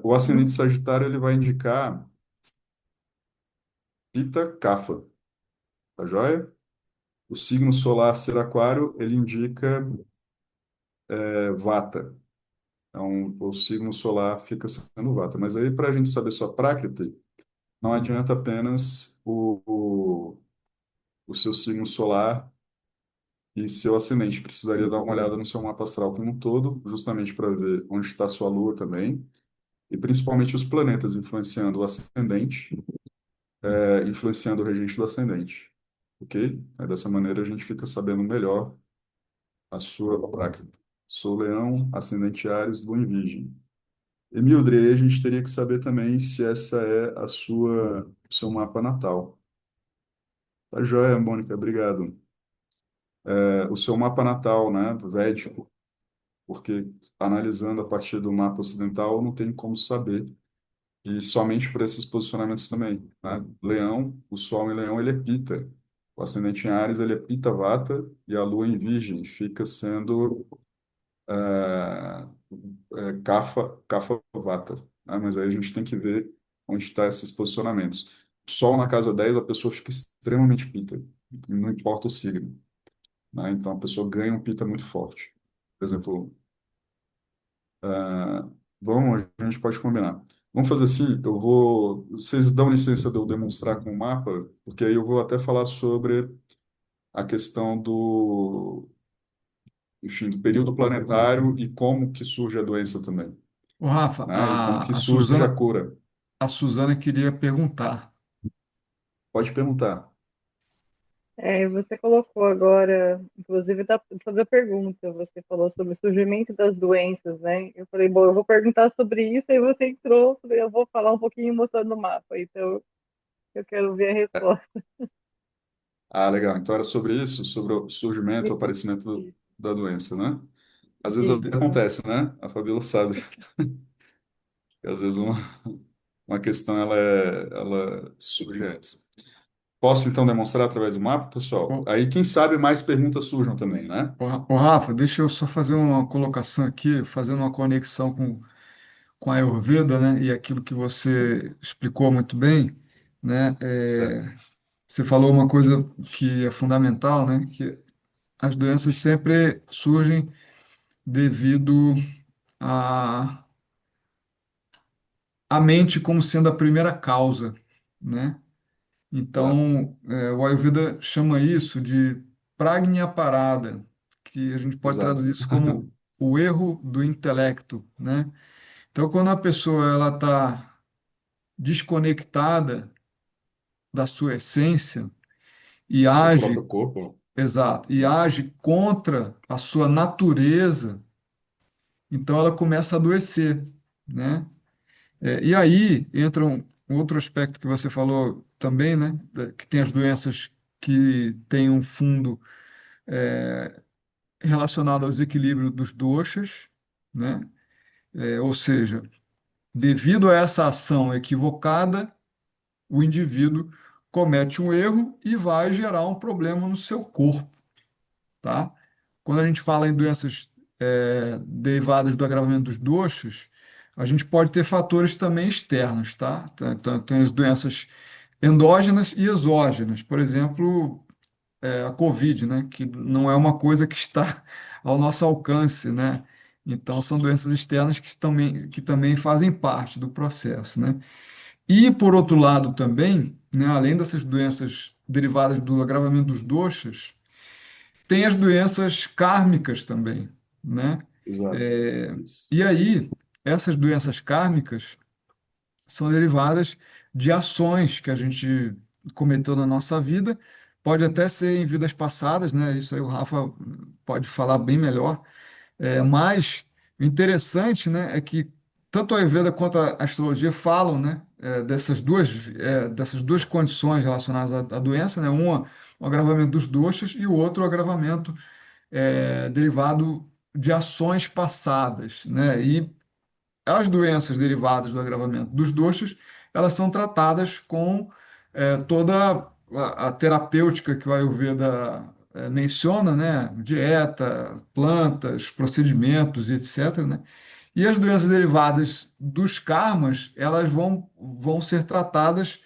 O ascendente Sagitário ele vai indicar Pitta Kapha, tá joia? O signo solar ser Aquário, ele indica Vata. Então, o signo solar fica sendo Vata. Mas aí, para a gente saber sua Prakriti, não adianta apenas o seu signo solar e seu ascendente. Precisaria dar uma olhada no seu mapa astral como um todo, justamente para ver onde está sua Lua também, e principalmente os planetas influenciando o ascendente, influenciando o regente do ascendente. Ok? Aí, dessa maneira a gente fica sabendo melhor a sua Prakriti. Sou Leão, ascendente Áries, Lua em Virgem. E Mildred, aí a gente teria que saber também se essa é o seu mapa natal. Tá joia, Mônica, obrigado. O seu mapa natal, né, védico, porque analisando a partir do mapa ocidental não tem como saber, e somente por esses posicionamentos também, né? Leão, o Sol em Leão, ele é Pita. O ascendente em Áries, ele é Pita Vata, e a Lua em Virgem fica sendo Kapha Vata, né? Mas aí a gente tem que ver onde estão esses posicionamentos. Sol na casa 10 a pessoa fica extremamente Pita, não importa o signo, né? Então a pessoa ganha um Pita muito forte. Por exemplo, a gente pode combinar. Vamos fazer assim, vocês dão licença de eu demonstrar com o mapa, porque aí eu vou até falar sobre a questão enfim, do período planetário e como que surge a doença também, O Rafa, né? E como que a surge a Suzana, cura. a Suzana queria perguntar. Pode perguntar. Você colocou agora, inclusive sobre a pergunta, você falou sobre o surgimento das doenças, né? Eu falei, bom, eu vou perguntar sobre isso, aí você entrou, falei, eu vou falar um pouquinho mostrando o mapa, então eu quero ver a resposta. Legal. Então era sobre isso, sobre o surgimento, o aparecimento Isso, da doença, né? Às vezes isso. De- acontece, né? A Fabíola sabe que às vezes uma questão ela surge antes. Posso então demonstrar através do mapa, pessoal? Ô, Aí, quem sabe mais perguntas surjam também, né? ô, Rafa, deixa eu só fazer uma colocação aqui, fazendo uma conexão com a Ayurveda, né? E aquilo que você explicou muito bem, né? Certo. Você falou uma coisa que é fundamental, né? Que as doenças sempre surgem devido à à mente como sendo a primeira causa, né? Exato. Então, o Ayurveda chama isso de prajna parada, que a gente pode Exato. traduzir isso como o erro do intelecto, né? Então, quando a pessoa ela está desconectada da sua essência e O seu age, próprio corpo. exato, e age contra a sua natureza, então ela começa a adoecer. né? E aí entra um outro aspecto que você falou também, né? Que tem as doenças que têm um fundo relacionado ao desequilíbrio dos doshas, né? Ou seja, devido a essa ação equivocada, o indivíduo comete um erro e vai gerar um problema no seu corpo, tá? Quando a gente fala em doenças derivadas do agravamento dos doxas, a gente pode ter fatores também externos, tá? Tem as doenças endógenas e exógenas. Por exemplo, a COVID, né? Que não é uma coisa que está ao nosso alcance, né? Então, são doenças externas que também fazem parte do processo, né? E, por outro lado, também, né, além dessas doenças derivadas do agravamento dos doxas, tem as doenças kármicas também, né? Exato. É, Isso. e aí, essas doenças kármicas são derivadas de ações que a gente cometeu na nossa vida, pode até ser em vidas passadas, né? Isso aí o Rafa pode falar bem melhor, mas o interessante, né, é que tanto a Ayurveda quanto a astrologia falam, né, dessas duas condições relacionadas à doença, né, uma o agravamento dos doxas e o outro o agravamento derivado de ações passadas, né? E as doenças derivadas do agravamento dos doxas, elas são tratadas com toda a terapêutica que o Ayurveda menciona, né? Dieta, plantas, procedimentos, etc., né? E as doenças derivadas dos karmas, elas vão ser tratadas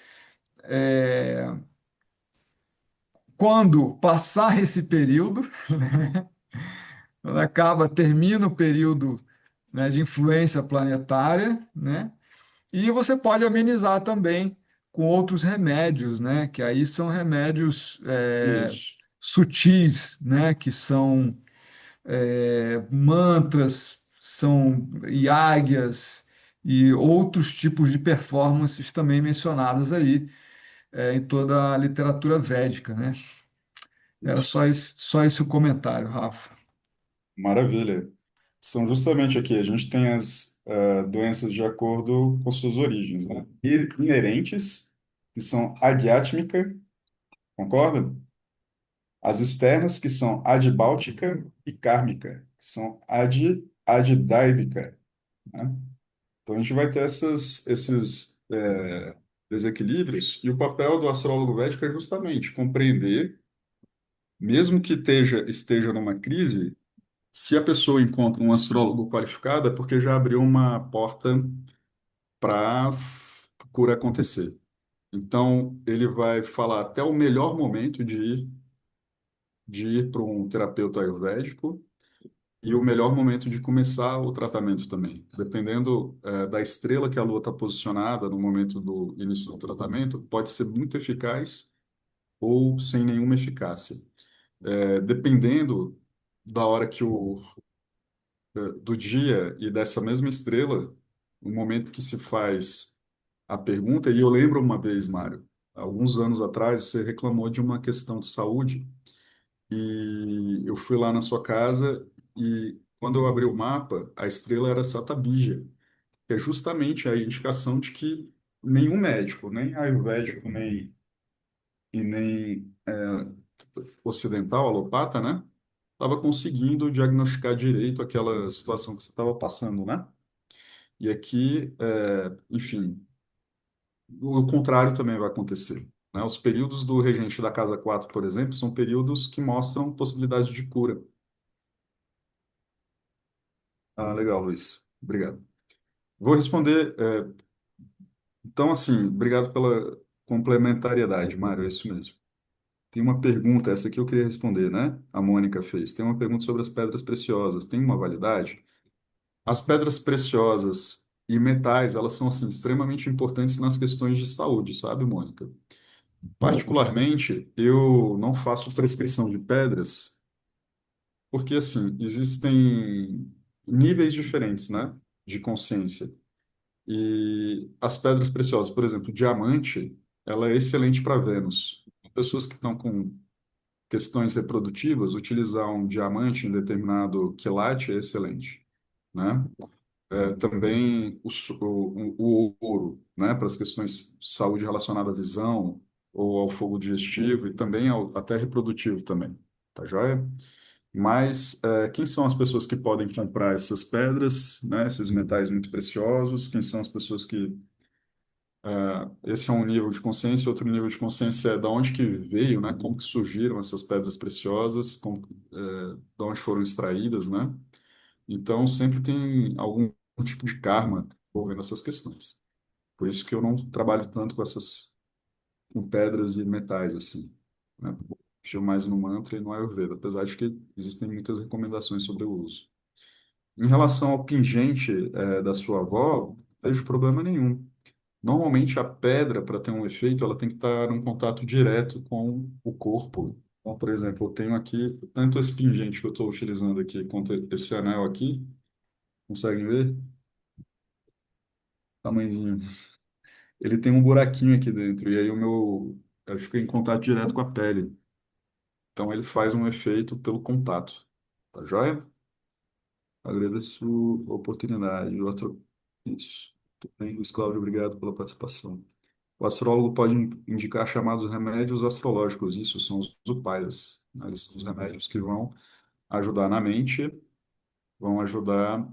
quando passar esse período, quando termina o período, né, de influência planetária, né? E você pode amenizar também com outros remédios, né? Que aí são remédios Isso. sutis, né? Que são mantras, são yagyas e outros tipos de performances também mencionadas aí em toda a literatura védica, né? Era Isso. só esse o comentário, Rafa. Maravilha. São justamente aqui, a gente tem as doenças de acordo com suas origens, né? Inerentes, que são adiátmica, concorda? As externas, que são adibáltica e kármica, que são adidáivica, né? Então a gente vai ter esses desequilíbrios, e o papel do astrólogo védico é justamente compreender, mesmo que esteja numa crise, se a pessoa encontra um astrólogo qualificado, é porque já abriu uma porta para a cura acontecer. Então, ele vai falar até o melhor momento de ir para um terapeuta ayurvédico e o melhor momento de começar o tratamento também. Dependendo, da estrela que a Lua está posicionada no momento do início do tratamento, pode ser muito eficaz ou sem nenhuma eficácia. Dependendo da hora do dia e dessa mesma estrela, no momento que se faz a pergunta, e eu lembro uma vez, Mário, alguns anos atrás, você reclamou de uma questão de saúde, e eu fui lá na sua casa, e quando eu abri o mapa, a estrela era Satabija, que é justamente a indicação de que nenhum médico, nem ayurvédico, nem ocidental, alopata, né, estava conseguindo diagnosticar direito aquela situação que você estava passando, né? E aqui, enfim, o contrário também vai acontecer, né? Os períodos do regente da casa 4, por exemplo, são períodos que mostram possibilidades de cura. Ah, legal, Luiz. Obrigado. Vou responder. Então, assim, obrigado pela complementariedade, Mário, é isso mesmo. Tem uma pergunta, essa aqui eu queria responder, né? A Mônica fez. Tem uma pergunta sobre as pedras preciosas. Tem uma validade? As pedras preciosas e metais, elas são, assim, extremamente importantes nas questões de saúde, sabe, Mônica? Particularmente, eu não faço prescrição de pedras, porque, assim, existem níveis diferentes, né, de consciência. E as pedras preciosas, por exemplo, o diamante, ela é excelente para Vênus. Pessoas que estão com questões reprodutivas, utilizar um diamante em determinado quilate é excelente, né? também o ouro, né, para as questões de saúde relacionada à visão ou ao fogo digestivo e também até reprodutivo também, tá joia? Mas quem são as pessoas que podem comprar essas pedras, né, esses metais muito preciosos? Quem são as pessoas que esse é um nível de consciência, outro nível de consciência é da onde que veio, né? Como que surgiram essas pedras preciosas, de onde foram extraídas, né? Então, sempre tem algum tipo de karma envolvendo essas questões. Por isso que eu não trabalho tanto com pedras e metais, assim, né? Mexo mais no mantra e no Ayurveda, apesar de que existem muitas recomendações sobre o uso. Em relação ao pingente, da sua avó, não vejo problema nenhum. Normalmente a pedra, para ter um efeito, ela tem que estar em contato direto com o corpo. Então, por exemplo, eu tenho aqui, tanto esse pingente que eu estou utilizando aqui, quanto esse anel aqui, conseguem ver? Tamanhozinho. Ele tem um buraquinho aqui dentro, e aí ele fica em contato direto com a pele. Então ele faz um efeito pelo contato. Tá joia? Agradeço a oportunidade. Isso. Tudo bem, Luiz Cláudio, obrigado pela participação. O astrólogo pode indicar chamados remédios astrológicos. Isso são os upayas, né? Eles são os remédios que vão ajudar na mente, vão ajudar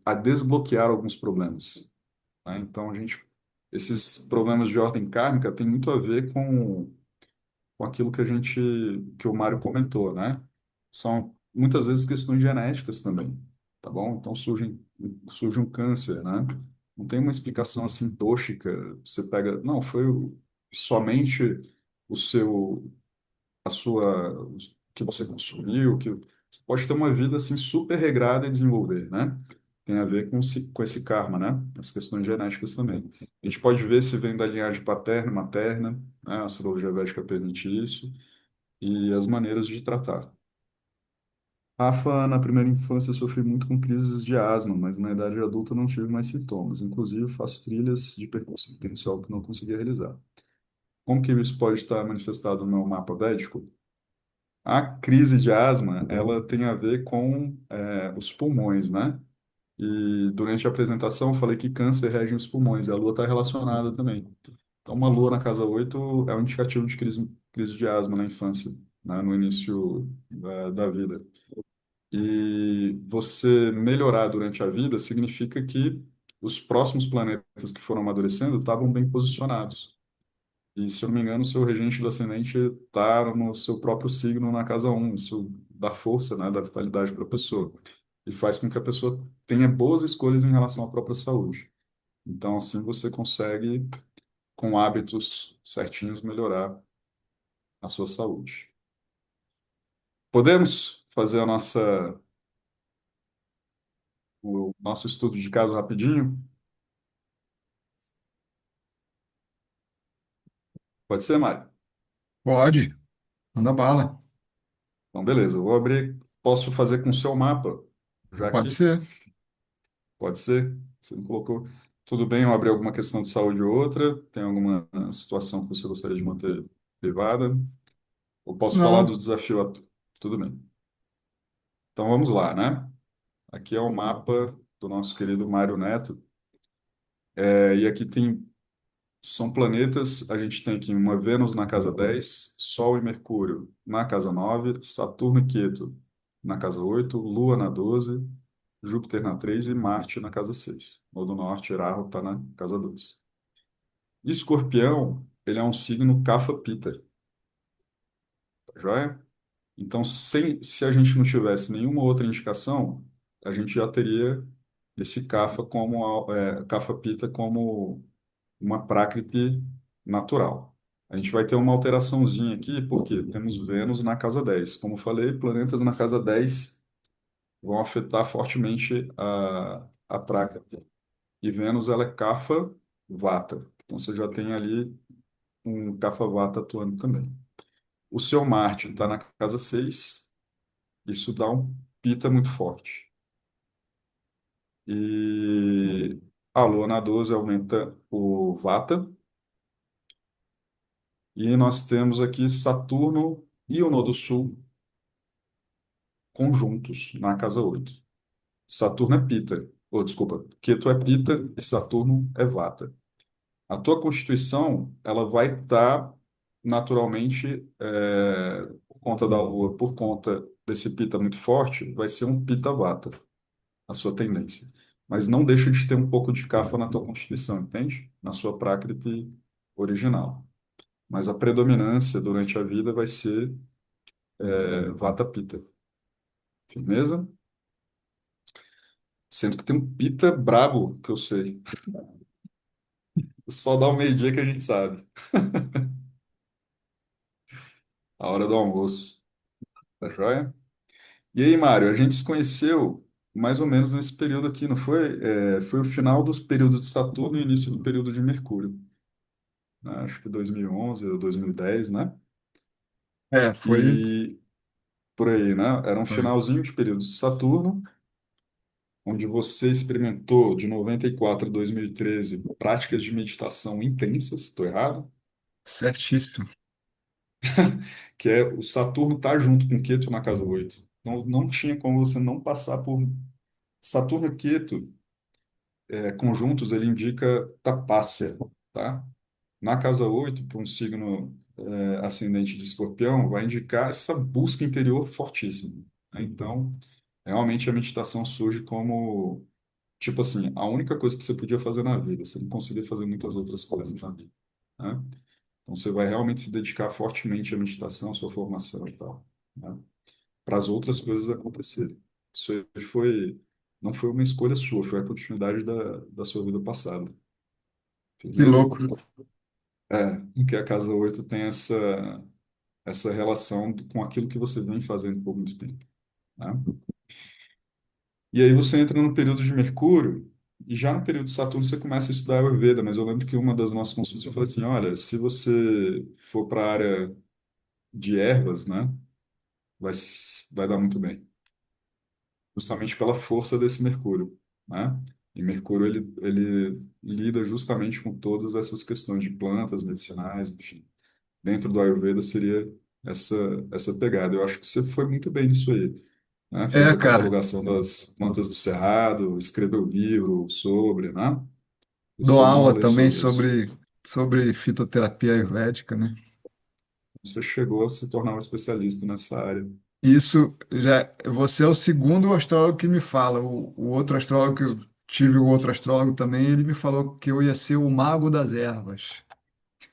a desbloquear alguns problemas, né? Então, esses problemas de ordem kármica têm muito a ver com aquilo que o Mário comentou, né? São muitas vezes questões genéticas também, tá bom? Então surge um câncer, né? Não tem uma explicação assim tóxica. Você pega, não, somente o seu, a sua, o que você consumiu, que você pode ter uma vida assim super regrada e desenvolver, né? Tem a ver com esse karma, né? As questões genéticas também. A gente pode ver se vem da linhagem paterna, materna, né? A astrologia védica permite isso e as maneiras de tratar. Rafa, na primeira infância, sofri muito com crises de asma, mas na idade adulta não tive mais sintomas. Inclusive, faço trilhas de percurso intenso, algo que não conseguia realizar. Como que isso pode estar manifestado no meu mapa védico? A crise de asma, ela tem a ver com os pulmões, né? E durante a apresentação, eu falei que câncer rege os pulmões, e a lua está relacionada também. Então, uma lua na casa 8 é um indicativo de crise de asma na infância, né? No início da vida. E você melhorar durante a vida significa que os próximos planetas que foram amadurecendo estavam bem posicionados. E, se eu não me engano, o seu regente do ascendente está no seu próprio signo na casa um. Isso dá força, né, dá vitalidade para a pessoa. E faz com que a pessoa tenha boas escolhas em relação à própria saúde. Então, assim, você consegue, com hábitos certinhos, melhorar a sua saúde. Podemos fazer o nosso estudo de caso rapidinho? Pode ser, Mário? Pode, manda bala. Então, beleza, eu vou abrir. Posso fazer com o seu mapa, já Pode que ser. pode ser. Você não colocou. Tudo bem, eu abri alguma questão de saúde ou outra? Tem alguma situação que você gostaria de manter privada? Ou posso falar do Não, desafio? Tudo bem. Então vamos lá, né? Aqui é o mapa do nosso querido Mário Neto. E aqui são planetas. A gente tem aqui uma Vênus na casa 10, Sol e Mercúrio na casa 9, Saturno e Queto na casa 8, Lua na 12, Júpiter na 3 e Marte na casa 6. O do Norte, Rahu, está na casa 2. Escorpião, ele é um signo Kapha-Pitta, tá joia? Então, se a gente não tivesse nenhuma outra indicação, a gente já teria esse Kapha-Pitta como uma Prakriti natural. A gente vai ter uma alteraçãozinha aqui, porque temos Vênus na casa 10. Como eu falei, planetas na casa 10 vão afetar fortemente a Prakriti. E Vênus, ela é Kapha Vata. Então, você já tem ali um Kapha Vata atuando também. O seu Marte está na casa 6. Isso dá um Pita muito forte. E a Lua na 12 aumenta o Vata. E nós temos aqui Saturno e o Nodo Sul conjuntos na casa 8. Saturno é Pita. Ou, desculpa, Ketu é Pita e Saturno é Vata. A tua constituição, ela vai estar naturalmente, por conta da Lua, por conta desse Pita muito forte, vai ser um Pita Vata, a sua tendência. Mas não deixa de ter um pouco de Kapha na tua constituição, entende? Na sua Prakriti original. Mas a predominância durante a vida vai ser Vata Pitta. Firmeza? Sendo que tem um Pitta brabo que eu sei. Só dá o meio-dia que a gente sabe. A hora do almoço. Tá joia? E aí, Mário, a gente se conheceu mais ou menos nesse período aqui, não foi? Foi o final dos períodos de Saturno e início do período de Mercúrio, né? Acho que 2011 ou 2010, né? É, foi. E por aí, né? Era um Foi. finalzinho de período de Saturno, onde você experimentou de 94 a 2013 práticas de meditação intensas, estou errado? Certíssimo. Que é o Saturno tá junto com Ketu na casa 8. Então não tinha como você não passar por Saturno e Ketu conjuntos, ele indica tapácia, tá? Na casa 8 para um signo ascendente de Escorpião, vai indicar essa busca interior fortíssima, né? Então, realmente a meditação surge como, tipo assim, a única coisa que você podia fazer na vida. Você não conseguia fazer muitas outras coisas na vida, né? Então, você vai realmente se dedicar fortemente à meditação, à sua formação e tal, né? Para as outras coisas acontecerem. Isso aí não foi uma escolha sua, foi a continuidade da sua vida passada. Que Firmeza? louco. Em que a casa 8 tem essa relação com aquilo que você vem fazendo por muito tempo, né? E aí você entra no período de Mercúrio, e já no período de Saturno você começa a estudar Ayurveda, mas eu lembro que uma das nossas consultas eu falei assim, olha, se você for para a área de ervas, né, vai dar muito bem, justamente pela força desse Mercúrio, né? E Mercúrio, ele lida justamente com todas essas questões de plantas medicinais, enfim. Dentro do Ayurveda seria essa, essa pegada. Eu acho que você foi muito bem nisso aí, né? Fez É, a cara, catalogação das plantas do cerrado, escreveu livro sobre, né? dou Estou bom a aula ler também sobre isso. sobre fitoterapia ayurvédica, né? Você chegou a se tornar um especialista nessa área. Isso já. Você é o segundo astrólogo que me fala. O outro astrólogo que eu tive, o outro astrólogo também, ele me falou que eu ia ser o mago das ervas.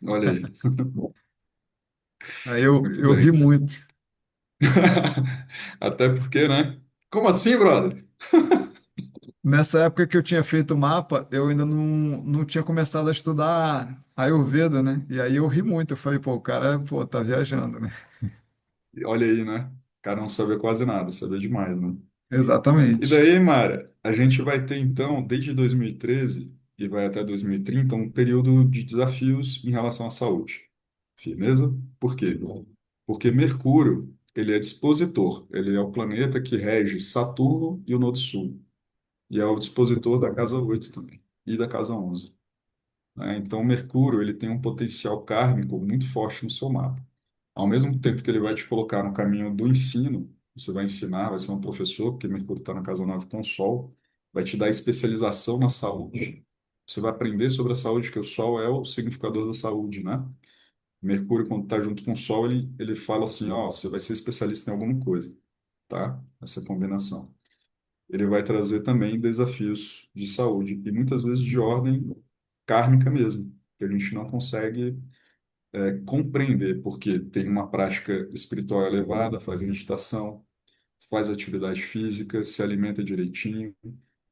Olha aí, Aí eu, muito eu ri bem. muito. Até porque, né? Como assim, brother? Nessa época que eu tinha feito o mapa, eu ainda não tinha começado a estudar Ayurveda, né? E aí eu ri muito. Eu falei, pô, o cara, pô, tá viajando, né? Olha aí, né? O cara não sabia quase nada, sabia demais, né? E Exatamente. daí, Mara, a gente vai ter então, desde 2013 e vai até 2030, um período de desafios em relação à saúde. Firmeza? Por quê? Porque Mercúrio, ele é dispositor, ele é o planeta que rege Saturno e o Nodo Sul, e é o dispositor da casa 8 também, e da casa 11, né? Então, Mercúrio, ele tem um potencial kármico muito forte no seu mapa. Ao mesmo tempo que ele vai te colocar no caminho do ensino, você vai ensinar, vai ser um professor, porque Mercúrio está na casa 9 com o Sol, vai te dar especialização na saúde. Você vai aprender sobre a saúde, que o Sol é o significador da saúde, né? Mercúrio, quando está junto com o Sol, ele fala assim, ó, você vai ser especialista em alguma coisa, tá? Essa combinação. Ele vai trazer também desafios de saúde, e muitas vezes de ordem kármica mesmo, que a gente não consegue compreender, porque tem uma prática espiritual elevada, faz meditação, faz atividade física, se alimenta direitinho,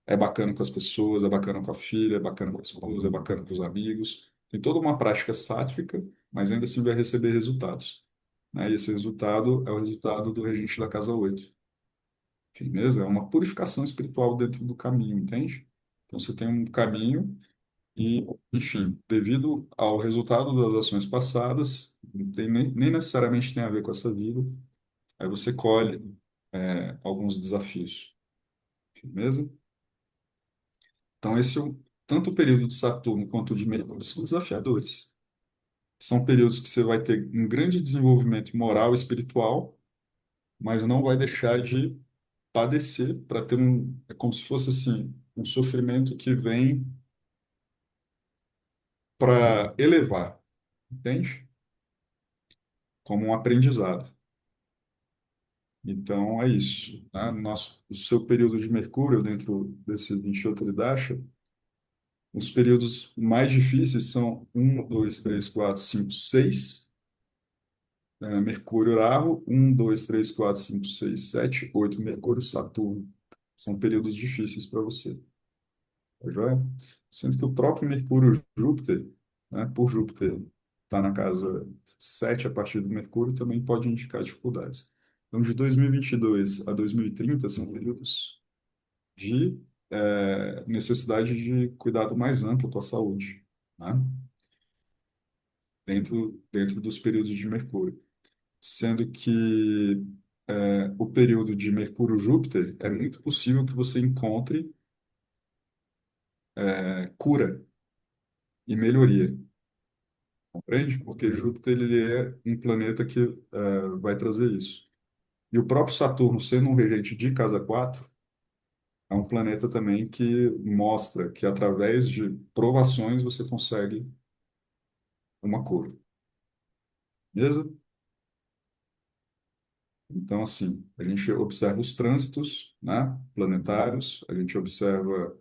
é bacana com as pessoas, é bacana com a filha, é bacana com a esposa, é bacana com os amigos. Tem toda uma prática sátrica, mas ainda assim vai receber resultados, né? E esse resultado é o resultado do regente da casa 8. Firmeza? É uma purificação espiritual dentro do caminho, entende? Então você tem um caminho e, enfim, devido ao resultado das ações passadas, não tem nem necessariamente tem a ver com essa vida, aí você colhe alguns desafios, beleza? Então, tanto o período de Saturno quanto o de Mercúrio são desafiadores. São períodos que você vai ter um grande desenvolvimento moral e espiritual, mas não vai deixar de padecer, para ter um, é como se fosse assim, um sofrimento que vem para elevar, entende? Como um aprendizado. Então, é isso, né? O seu período de Mercúrio, dentro desse 28 Tridasha, os períodos mais difíceis são um, 2, 3, 4, 5, 6. Mercúrio, Rahu, um, 2, 3, 4, 5, 6, 7, 8. Mercúrio, Saturno. São períodos difíceis para você. Tá joia? Sendo que o próprio Mercúrio, Júpiter, né, por Júpiter estar na casa 7 a partir do Mercúrio, também pode indicar dificuldades. Então, de 2022 a 2030 são períodos de necessidade de cuidado mais amplo com a saúde, né? Dentro dos períodos de Mercúrio. Sendo que o período de Mercúrio-Júpiter é muito possível que você encontre cura e melhoria, compreende? Porque Júpiter ele é um planeta que vai trazer isso. E o próprio Saturno, sendo um regente de casa 4 é um planeta também que mostra que através de provações você consegue uma cura, beleza? Então, assim, a gente observa os trânsitos, né, planetários, a gente observa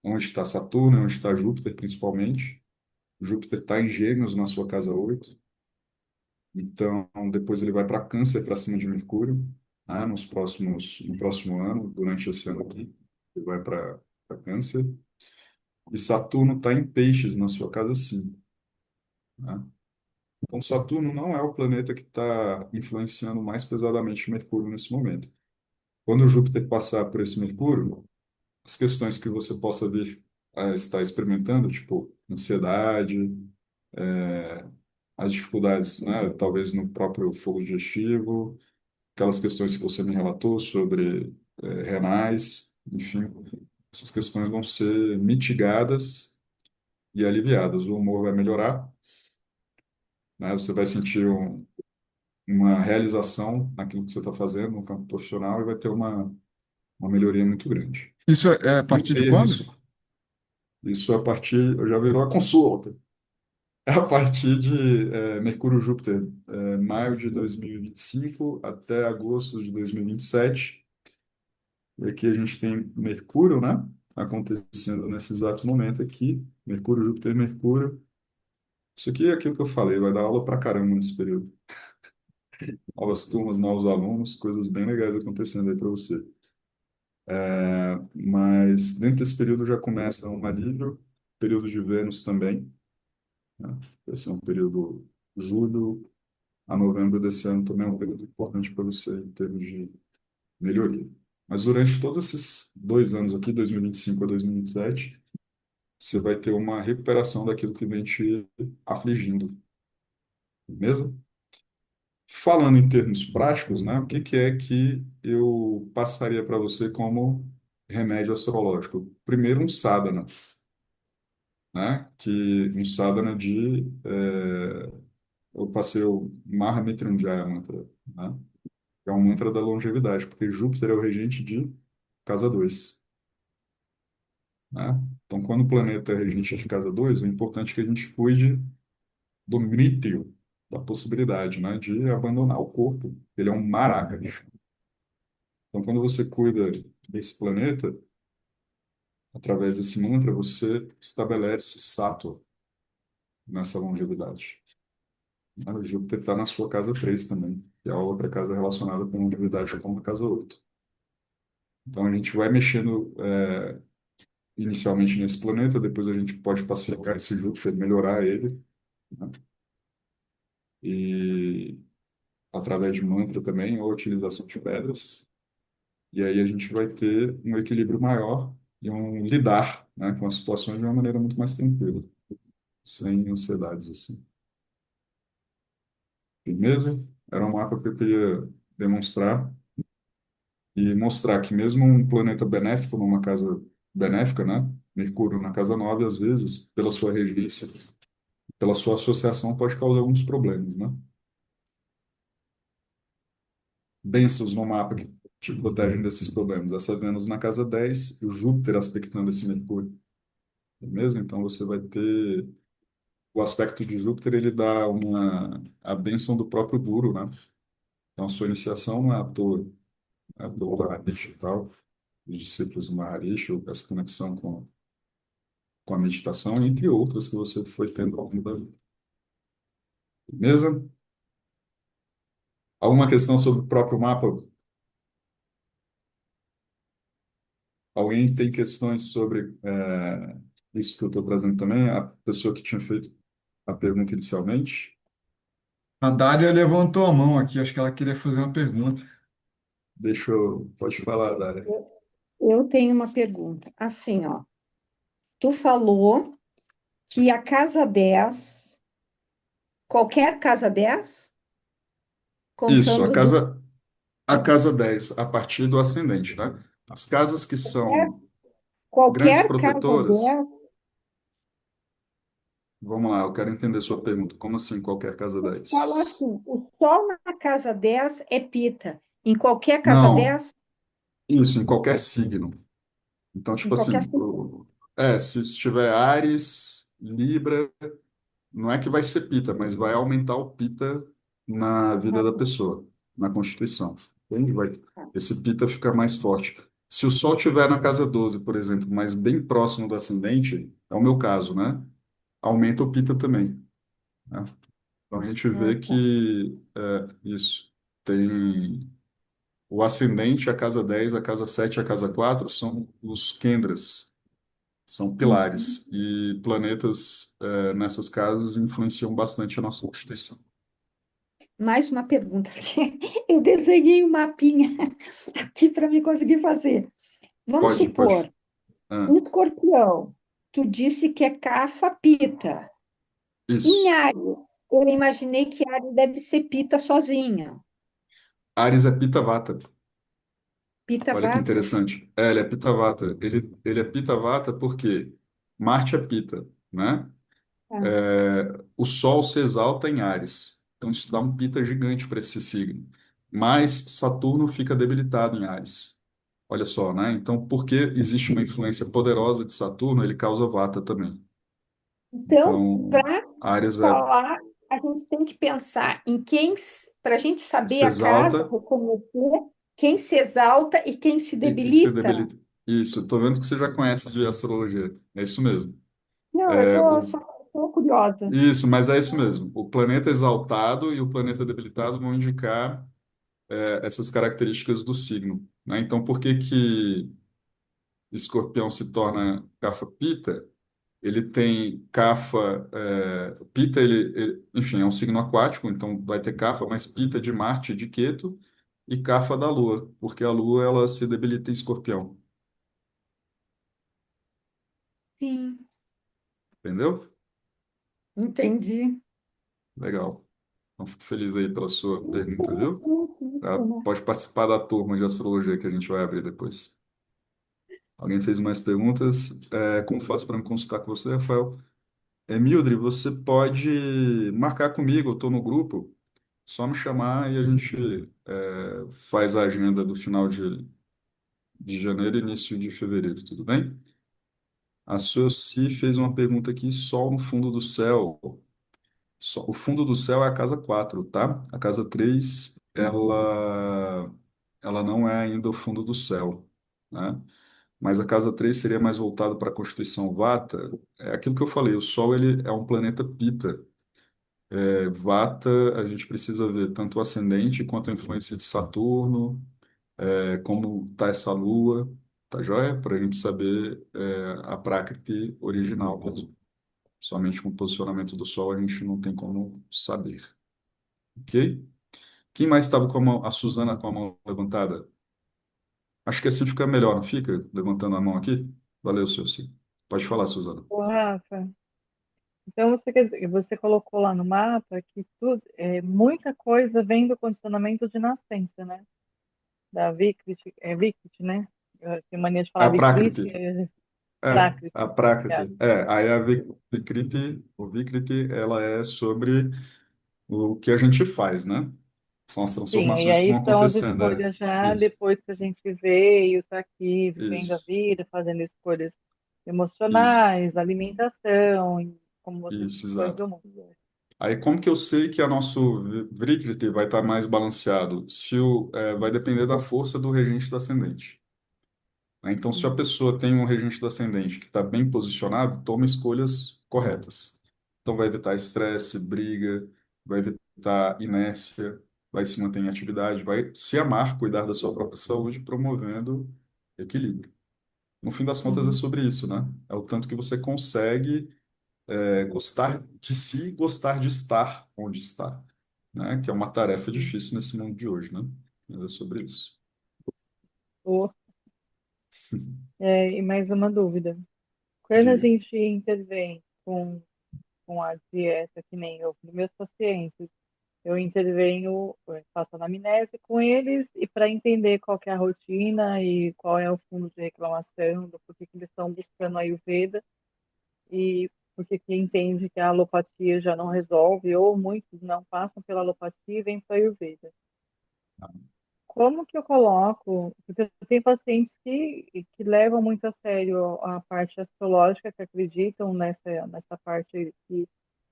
onde está Saturno, onde está Júpiter, principalmente. Júpiter está em Gêmeos na sua casa 8. Então, depois ele vai para Câncer, para cima de Mercúrio, né, no próximo ano, durante esse ano aqui. Ele vai para Câncer. E Saturno está em Peixes, na sua casa 5. Né? Então, Saturno não é o planeta que está influenciando mais pesadamente Mercúrio nesse momento. Quando Júpiter passar por esse Mercúrio, as questões que você possa vir a estar experimentando, tipo ansiedade, as dificuldades, né, talvez no próprio fogo digestivo, aquelas questões que você me relatou sobre renais, enfim, essas questões vão ser mitigadas e aliviadas. O humor vai melhorar, né, você vai sentir uma realização naquilo que você está fazendo no campo profissional e vai ter uma melhoria muito grande. Isso é a E o partir de quando? terço, isso a partir, já virou a consulta. É a partir de Mercúrio-Júpiter, maio de 2025 até agosto de 2027. E aqui a gente tem Mercúrio, né? Acontecendo nesse exato momento aqui. Mercúrio, Júpiter, Mercúrio. Isso aqui é aquilo que eu falei, vai dar aula pra caramba nesse período. Novas turmas, novos alunos, coisas bem legais acontecendo aí para você. Mas dentro desse período já começa um alívio, período de Vênus também, né? Esse é um período julho a novembro desse ano também é um período importante para você em termos de melhoria. Mas durante todos esses 2 anos aqui, 2025 a 2027, você vai ter uma recuperação daquilo que vem te afligindo, beleza? Falando em termos práticos, né, o que que é que eu passaria para você como remédio astrológico? Primeiro, um sadhana, né, que um sadhana eu passei o Mahamrityunjaya mantra, né? É um mantra da longevidade, porque Júpiter é o regente de casa 2, né? Então, quando o planeta é regente de casa 2, é importante que a gente cuide do mrítio, da possibilidade, né, de abandonar o corpo. Ele é um maraka. Então, quando você cuida desse planeta, através desse mantra, você estabelece sattva nessa longevidade. O Júpiter está na sua casa 3 também, que é a outra casa relacionada com longevidade, como a casa 8. Então, a gente vai mexendo inicialmente nesse planeta, depois a gente pode pacificar esse Júpiter, melhorar ele, né? E através de mantra também, ou utilização de pedras. E aí a gente vai ter um equilíbrio maior e um lidar, né, com as situações de uma maneira muito mais tranquila, sem ansiedades assim. Firmeza? Era um mapa que eu queria demonstrar e mostrar que mesmo um planeta benéfico numa casa benéfica, né, Mercúrio na casa 9 às vezes, pela sua regência, pela sua associação, pode causar alguns problemas, né? Bênçãos no mapa. te protegem desses problemas. Essa Vênus na casa 10 e o Júpiter aspectando esse Mercúrio, mesmo? Então você vai ter o aspecto de Júpiter, ele dá a bênção do próprio guru, né? Então a sua iniciação não é à toa, é do Maharishi e tal, os discípulos do Maharishi, essa conexão com a meditação, entre outras que você foi tendo ao longo da vida. Beleza? Alguma questão sobre o próprio mapa? Alguém tem questões sobre isso que eu estou trazendo também? A pessoa que tinha feito a pergunta inicialmente? A Dália levantou a mão aqui, acho que ela queria fazer uma pergunta. Pode falar, Dália. Eu tenho uma pergunta. Assim, ó, tu falou que a casa 10, qualquer casa 10, Isso, contando do a casa 10 a partir do ascendente, né? As casas que qualquer, são grandes qualquer casa protetoras, 10, vamos lá, eu quero entender sua pergunta. Como assim qualquer casa tu falou 10? assim, o sol na casa 10 é pita. Em qualquer casa Não, 10, isso, em qualquer signo. Então, em tipo qualquer assim, signo. se estiver Áries, Libra, não é que vai ser pita, mas vai aumentar o pita na vida da pessoa, na Constituição. Entende? Esse pita fica mais forte. Se o Sol estiver na casa 12, por exemplo, mas bem próximo do ascendente, é o meu caso, né? Aumenta o pita também, né? Então a gente Ah, vê tá. que isso tem o ascendente, a casa 10, a casa 7, a casa 4 são os kendras, são Uhum. pilares, e planetas nessas casas influenciam bastante a nossa constituição. Mais uma pergunta, porque eu desenhei um mapinha aqui para me conseguir fazer. Vamos Pode. supor, Ah, um escorpião, tu disse que é cafa pita. Em isso. Áries, eu imaginei que Áries deve ser pita sozinha. Ares é Pitta Vata. Pita Olha que vata? interessante. Ele é Pitta Vata. Ele é Pitta Vata porque Marte é Pitta, né? Tá. O Sol se exalta em Áries. Então isso dá um Pitta gigante para esse signo. Mas Saturno fica debilitado em Áries. Olha só, né? Então, porque existe uma influência poderosa de Saturno, ele causa Vata também. Então, Então, para Áries falar, a gente tem que pensar em quem, para a gente saber se a casa, exalta reconhecer quem se exalta e quem se e se debilita. debilita. Isso, estou vendo que você já conhece de astrologia. É isso mesmo. Não, eu É, tô o, só tô curiosa. isso, mas é isso mesmo. O planeta exaltado e o planeta debilitado vão indicar essas características do signo, né? Então, por que que Escorpião se torna Kapha-Pita? Ele tem Kapha, Pita, enfim, é um signo aquático, então vai ter Kapha, mas Pita de Marte e de Queto e Kapha da Lua, porque a Lua ela se debilita em Escorpião, Sim, entendeu? entendi. Legal. Então, fico feliz aí pela sua pergunta, viu? Né? Pode participar da turma de astrologia que a gente vai abrir depois. Alguém fez mais perguntas? Como faço para me consultar com você, Rafael? Mildred, você pode marcar comigo, eu estou no grupo, só me chamar e a gente faz a agenda do final de janeiro e início de fevereiro, tudo bem? A Suzy fez uma pergunta aqui, Sol no fundo do céu. O fundo do céu é a casa 4, tá? A casa 3 ela não é ainda o fundo do céu, né? Mas a casa 3 seria mais voltada para a constituição Vata. É aquilo que eu falei, o Sol ele é um planeta Pita. Vata, a gente precisa ver tanto o ascendente quanto a influência de Saturno, como está essa Lua, tá joia? Para a gente saber a Prakriti original mesmo. Somente com o posicionamento do Sol a gente não tem como saber, ok? Quem mais estava com a mão? A Suzana com a mão levantada? Acho que assim fica melhor, não fica? Levantando a mão aqui? Valeu, seu sim. Pode falar, Suzana. Ô, Rafa, então você quer dizer, você colocou lá no mapa que tudo, muita coisa vem do condicionamento de nascença, né? Da Vikrit, Vikrit, né? Eu tenho mania de falar A Vikrit, Prakriti. Prakrit. A Obrigada. Prakriti. Aí a Vikriti, ela é sobre o que a gente faz, né? São as Sim, e transformações que aí vão são as acontecendo, escolhas já Isso, depois que a gente veio, tá aqui, vivendo a isso, vida, fazendo escolhas isso, emocionais, alimentação, e como você isso, expõe para exato. o mundo. Aí, como que eu sei que a nosso Vrikriti vai estar mais balanceado? Vai depender da força do regente do ascendente. Né? Então, se a Uhum, pessoa tem um regente do ascendente que está bem posicionado, toma escolhas corretas. Então, vai evitar estresse, briga, vai evitar inércia, vai se manter em atividade, vai se amar, cuidar da sua própria saúde, promovendo equilíbrio. No fim das contas, é uhum, sobre isso, né? É o tanto que você consegue gostar de si e gostar de estar onde está, né? Que é uma tarefa uhum. difícil nesse mundo de hoje, né? Mas é sobre isso. Oh, e mais uma dúvida. Quando a Diga. gente intervém com a dieta, que nem eu, nos meus pacientes, eu intervenho, faço anamnese com eles e para entender qual que é a rotina e qual é o fundo de reclamação, do porquê que eles estão buscando a Ayurveda e porque que entende que a alopatia já não resolve, ou muitos não passam pela alopatia e vêm para a Ayurveda. Como que eu coloco? Porque eu tenho pacientes que levam muito a sério a parte astrológica, que acreditam nessa parte que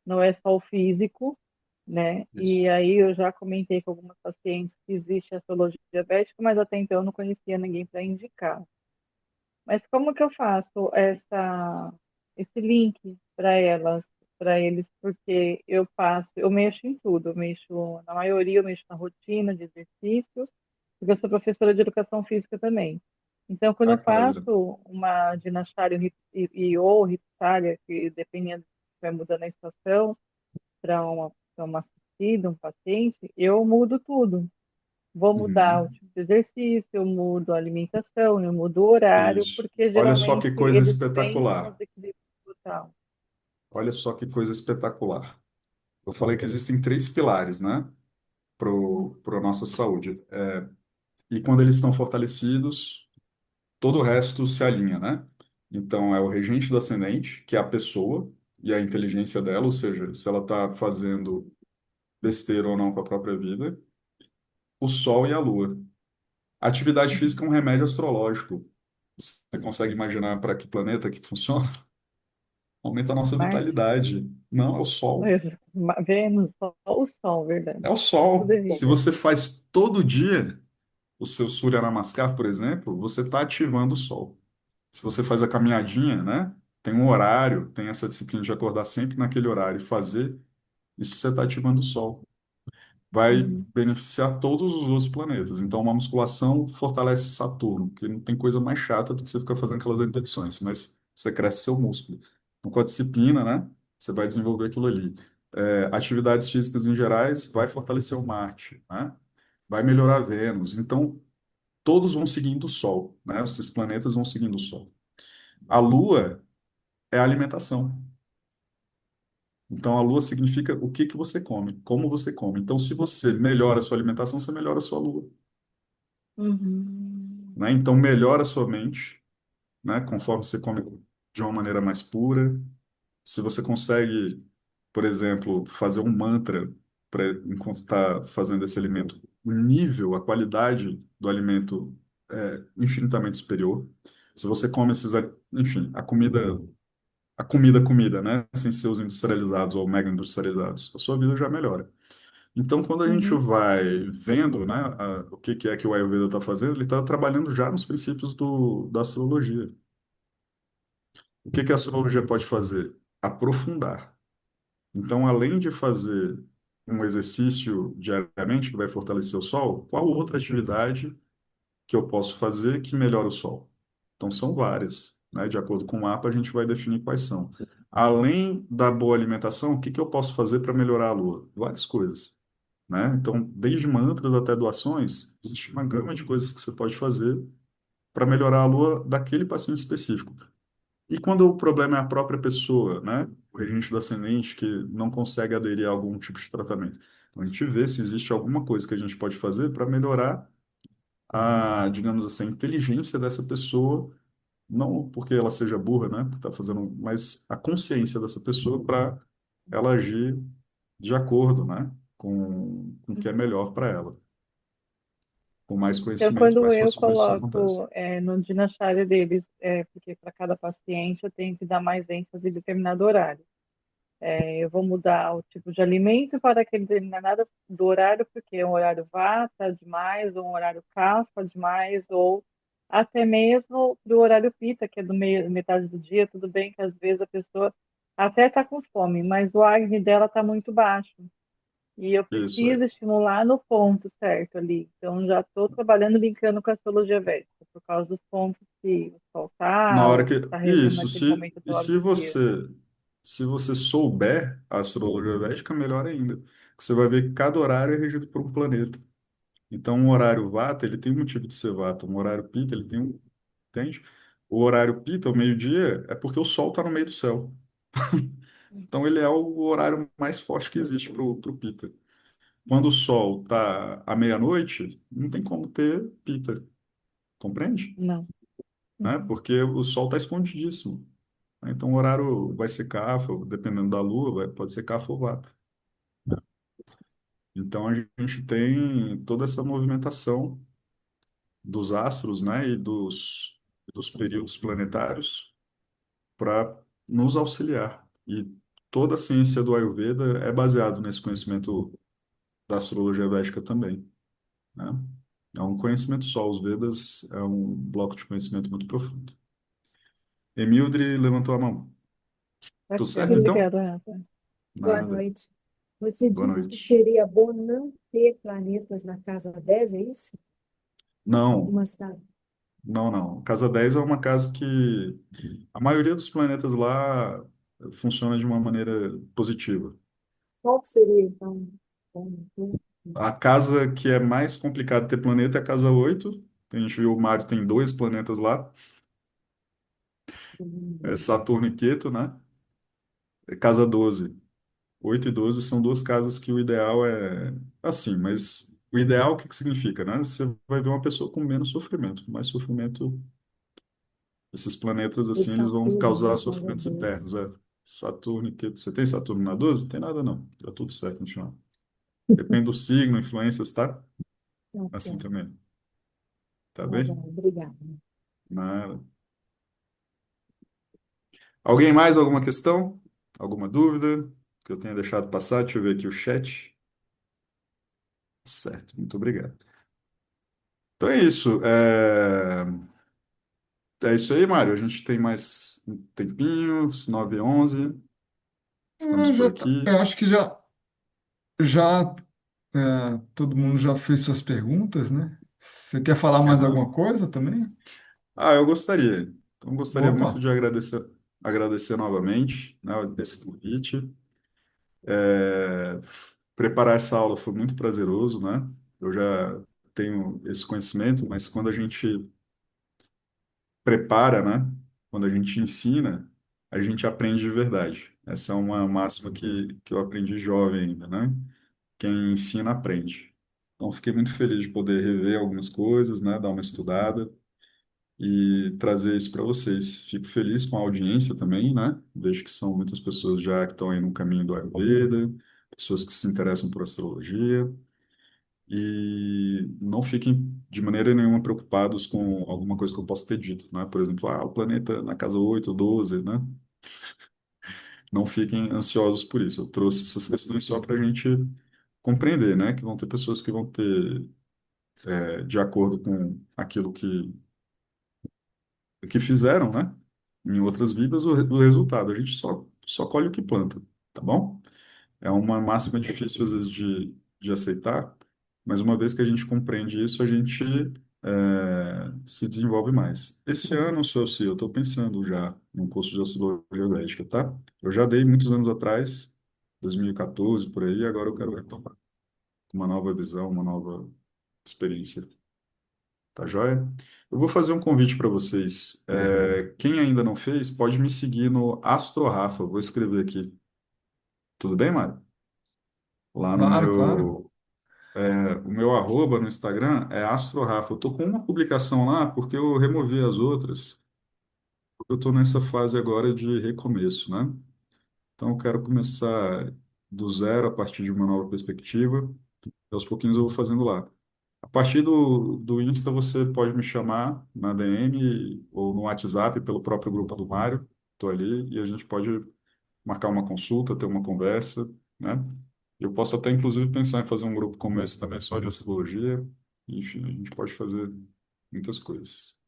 não é só o físico, né? Isso. E aí eu já comentei com algumas pacientes que existe astrologia diabética, mas até então eu não conhecia ninguém para indicar. Mas como que eu faço esse link para elas, para eles? Porque eu mexo em tudo, eu mexo, na maioria, eu mexo na rotina de exercício, porque eu sou professora de educação física também. Então, quando Ah, eu que maravilha. faço uma dinastária ou rituária, que dependendo, vai mudando a estação, para uma assistida, um paciente, eu mudo tudo. Vou mudar o Uhum. tipo de exercício, eu mudo a alimentação, eu mudo o horário, Isso. porque Olha só geralmente que coisa eles vêm com espetacular. desequilíbrio total. Olha só que coisa espetacular. Eu falei que existem três pilares, né, pro nossa saúde. E quando eles estão fortalecidos, todo o resto se alinha, né? Então, é o regente do ascendente, que é a pessoa e a inteligência dela, ou seja, se ela está fazendo besteira ou não com a própria vida, o Sol e a Lua. A atividade física é um remédio astrológico. Você consegue imaginar para que planeta que funciona? Aumenta a nossa Marte, vitalidade. Não, é o Sol. Vênus, só o Sol, verdade. É o Tudo é Sol. Se vida. você faz todo dia o seu Surya Namaskar, por exemplo, você está ativando o Sol. Se você faz a caminhadinha, né? Tem um horário, tem essa disciplina de acordar sempre naquele horário e fazer, isso você está ativando o Sol. Vai Uhum, beneficiar todos os outros planetas. Então, uma musculação fortalece Saturno, que não tem coisa mais chata do que você ficar fazendo aquelas repetições, mas você cresce seu músculo. Então, com a disciplina, né? Você vai desenvolver aquilo ali. Atividades físicas em gerais vai fortalecer o Marte, né? Vai melhorar a Vênus. Então, todos vão seguindo o Sol, né? Esses planetas vão seguindo o Sol. A Lua é a alimentação. Então, a lua significa o que que você come, como você come. Então, se você melhora a sua alimentação, você melhora a sua lua, uhum, né? Então, melhora a sua mente, né? Conforme você come de uma maneira mais pura. Se você consegue, por exemplo, fazer um mantra enquanto está fazendo esse alimento, o nível, a qualidade do alimento é infinitamente superior. Se você come enfim, comida, né? Sem ser os industrializados ou mega industrializados, a sua vida já melhora. Então, quando a gente uhum, vai vendo, né, o que que é que o Ayurveda está fazendo, ele está trabalhando já nos princípios da astrologia. O que que a astrologia pode fazer? Aprofundar. Então, além de fazer um exercício diariamente que vai fortalecer o sol, qual outra atividade que eu posso fazer que melhora o sol? Então, são várias, né? De acordo com o mapa, a gente vai definir quais são. Além da boa alimentação, o que que eu posso fazer para melhorar a lua? Várias coisas, né? Então, desde mantras até doações, existe uma gama de coisas que você pode fazer para melhorar a lua daquele paciente específico. E quando o problema é a própria pessoa, né? O regente do ascendente que não consegue aderir a algum tipo de tratamento. Então, a gente vê se existe alguma coisa que a gente pode fazer para melhorar digamos assim, a inteligência dessa pessoa, não porque ela seja burra, né? Que tá fazendo, mas a consciência dessa pessoa para ela agir de acordo, né? com o que é melhor para ela. Com mais Então, conhecimento, quando mais eu facilmente isso acontece. coloco no Dinacharya deles, porque para cada paciente eu tenho que dar mais ênfase em determinado horário. Eu vou mudar o tipo de alimento para aquele determinado do horário, porque é um horário vata demais, ou um horário kapha demais, ou até mesmo do horário pita, que é do meio, metade do dia. Tudo bem que às vezes a pessoa até está com fome, mas o Agni dela está muito baixo. E eu Isso preciso é. estimular no ponto certo ali. Então, já estou trabalhando linkando com a astrologia védica, por causa dos pontos que o sol Na está, hora ou que que está regendo isso, naquele se momento e da hora se do dia. você souber a astrologia védica, melhor ainda. Você vai ver que cada horário é regido por um planeta. Então, um horário Vata, ele tem um motivo de ser Vata. Um horário Pita, ele tem um, entende? O horário Pita, o meio-dia, é porque o Sol está no meio do céu. Então, ele é o horário mais forte que existe para o Pita. Quando o Sol está à meia-noite, não tem como ter Pita, compreende? Não. Né? Uhum. Porque o Sol está escondidíssimo. Né? Então, o horário vai ser Kapha, dependendo da Lua, pode ser Kapha ou Vata. Então, a gente tem toda essa movimentação dos astros, né, dos períodos planetários para nos auxiliar. E toda a ciência do Ayurveda é baseada nesse conhecimento da astrologia védica também, né? É um conhecimento só, os Vedas é um bloco de conhecimento muito profundo. Emildre levantou a mão. Tudo Ok, certo, então? obrigada, Rafa. Boa Nada. noite. Você Boa disse que noite. seria bom não ter planetas na casa 10, é isso? Não, Algumas casas. não. Casa 10 é uma casa que a maioria dos planetas lá funciona de uma maneira positiva. Qual seria, então, bom? A casa que é mais complicado de ter planeta é a casa 8. A gente viu o Mário tem dois planetas lá, é Saturno e Queto, né? É casa 12. 8 e 12 são duas casas que o ideal é assim, mas o ideal o que que significa, né? Você vai ver uma pessoa com menos sofrimento. Mais sofrimento, esses planetas E assim, eles vão Saturno, causar né, casa sofrimentos 12. internos. É. Saturno e Queto. Você tem Saturno na 12? Não tem nada não. Tá tudo certo no final. Depende do signo, influências, tá? Ok, Assim também. Tá tá bem? bom, obrigada. Nada. Alguém mais, alguma questão? Alguma dúvida que eu tenha deixado passar? Deixa eu ver aqui o chat. Certo, muito obrigado. Então é isso. É isso aí, Mário. A gente tem mais um tempinho, 9h11. Ficamos por aqui. Eu acho que já todo mundo já fez suas perguntas, né? Você quer falar mais Aham. alguma coisa também? Ah, eu gostaria. Então, gostaria Opa, muito de agradecer novamente, né, esse convite. Preparar essa aula foi muito prazeroso, né? Eu já tenho esse conhecimento, mas quando a gente prepara, né? Quando a gente ensina, a gente aprende de verdade. Essa é uma máxima que eu aprendi jovem ainda, né? Quem ensina, aprende. Então, fiquei muito feliz de poder rever algumas coisas, né? Dar uma estudada e trazer isso para vocês. Fico feliz com a audiência também, né? Vejo que são muitas pessoas já que estão aí no caminho do Ayurveda, pessoas que se interessam por astrologia. E não fiquem de maneira nenhuma preocupados com alguma coisa que eu possa ter dito, né? Por exemplo, o planeta na casa 8 12, né? Não fiquem ansiosos por isso. Eu trouxe essas questões só para a gente compreender, né? Que vão ter pessoas que vão ter, de acordo com aquilo que fizeram, né? Em outras vidas, o resultado. A gente só colhe o que planta, tá bom? É uma máxima difícil, às vezes, de aceitar, mas uma vez que a gente compreende isso, a gente se desenvolve mais. Esse ano, se eu estou pensando já num curso de astrologia védica, tá? Eu já dei muitos anos atrás, 2014, por aí, agora eu quero retomar com uma nova visão, uma nova experiência. Tá joia? Eu vou fazer um convite para vocês. Quem ainda não fez, pode me seguir no Astro Rafa. Vou escrever aqui. Tudo bem, Mário? Lá no claro, claro. o meu arroba no Instagram é Astro Rafa. Eu tô com uma publicação lá porque eu removi as outras. Eu tô nessa fase agora de recomeço, né? Então eu quero começar. do zero, a partir de uma nova perspectiva. Aos pouquinhos eu vou fazendo lá. A partir do Insta, você pode me chamar na DM ou no WhatsApp pelo próprio grupo do Mário. Estou ali e a gente pode marcar uma consulta, ter uma conversa, né? Eu posso até, inclusive, pensar em fazer um grupo como esse também, só de astrologia. Enfim, a gente pode fazer muitas coisas.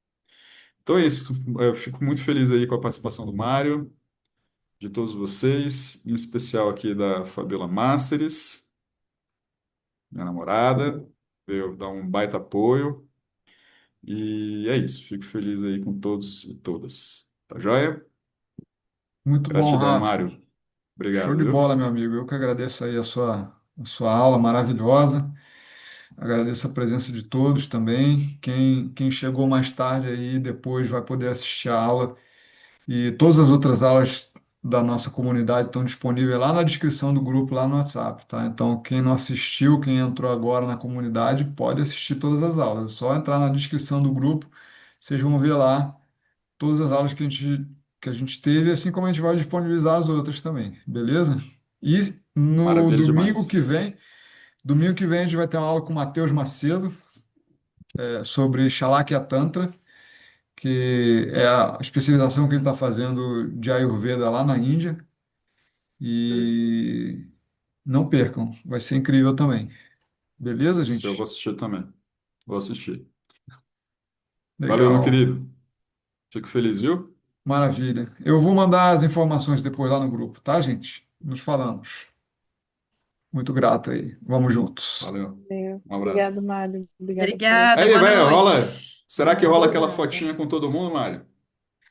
Então é isso. Eu fico muito feliz aí com a participação do Mário, de todos vocês, em especial aqui da Fabiola Máceres, minha namorada, veio dar um baita apoio. E é isso. Fico feliz aí com todos e todas. Tá joia? Muito bom, Gratidão, Rafa. Mário. Show Obrigado, de viu? bola, meu amigo. Eu que agradeço aí a sua aula maravilhosa. Agradeço a presença de todos também. Quem chegou mais tarde aí depois vai poder assistir a aula. E todas as outras aulas da nossa comunidade estão disponíveis lá na descrição do grupo, lá no WhatsApp, tá? Então, quem não assistiu, quem entrou agora na comunidade, pode assistir todas as aulas. É só entrar na descrição do grupo, vocês vão ver lá todas as aulas que a gente teve, assim como a gente vai disponibilizar as outras também, beleza? E no Maravilha demais. domingo que vem a gente vai ter uma aula com o Matheus Macedo, sobre Shalakya Tantra, que é a especialização que ele está fazendo de Ayurveda lá na Índia. E não percam, vai ser incrível também. Beleza, Esse eu vou gente? assistir também. Vou assistir. Valeu, meu Legal, querido. Fico feliz, viu? maravilha. Eu vou mandar as informações depois lá no grupo, tá, gente? Nos falamos. Muito grato aí. Vamos juntos. Valeu. Valeu. Um Obrigado, abraço. Mário. Obrigada por Obrigada, Aí, boa vai, rola. noite. Será que rola aquela oportunidade. fotinha com todo mundo, Mário?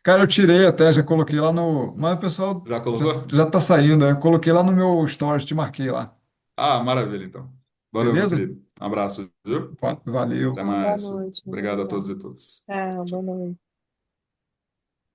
Cara, eu tirei até, já coloquei lá no. Mas o pessoal Já já, colocou? já tá saindo, né? Coloquei lá no meu stories, te marquei lá. Ah, maravilha, então. Valeu, meu Beleza? querido. Um abraço, viu? Valeu. Até Então, boa mais. noite, muito Obrigado a todos obrigada. e todas. Tchau, boa noite.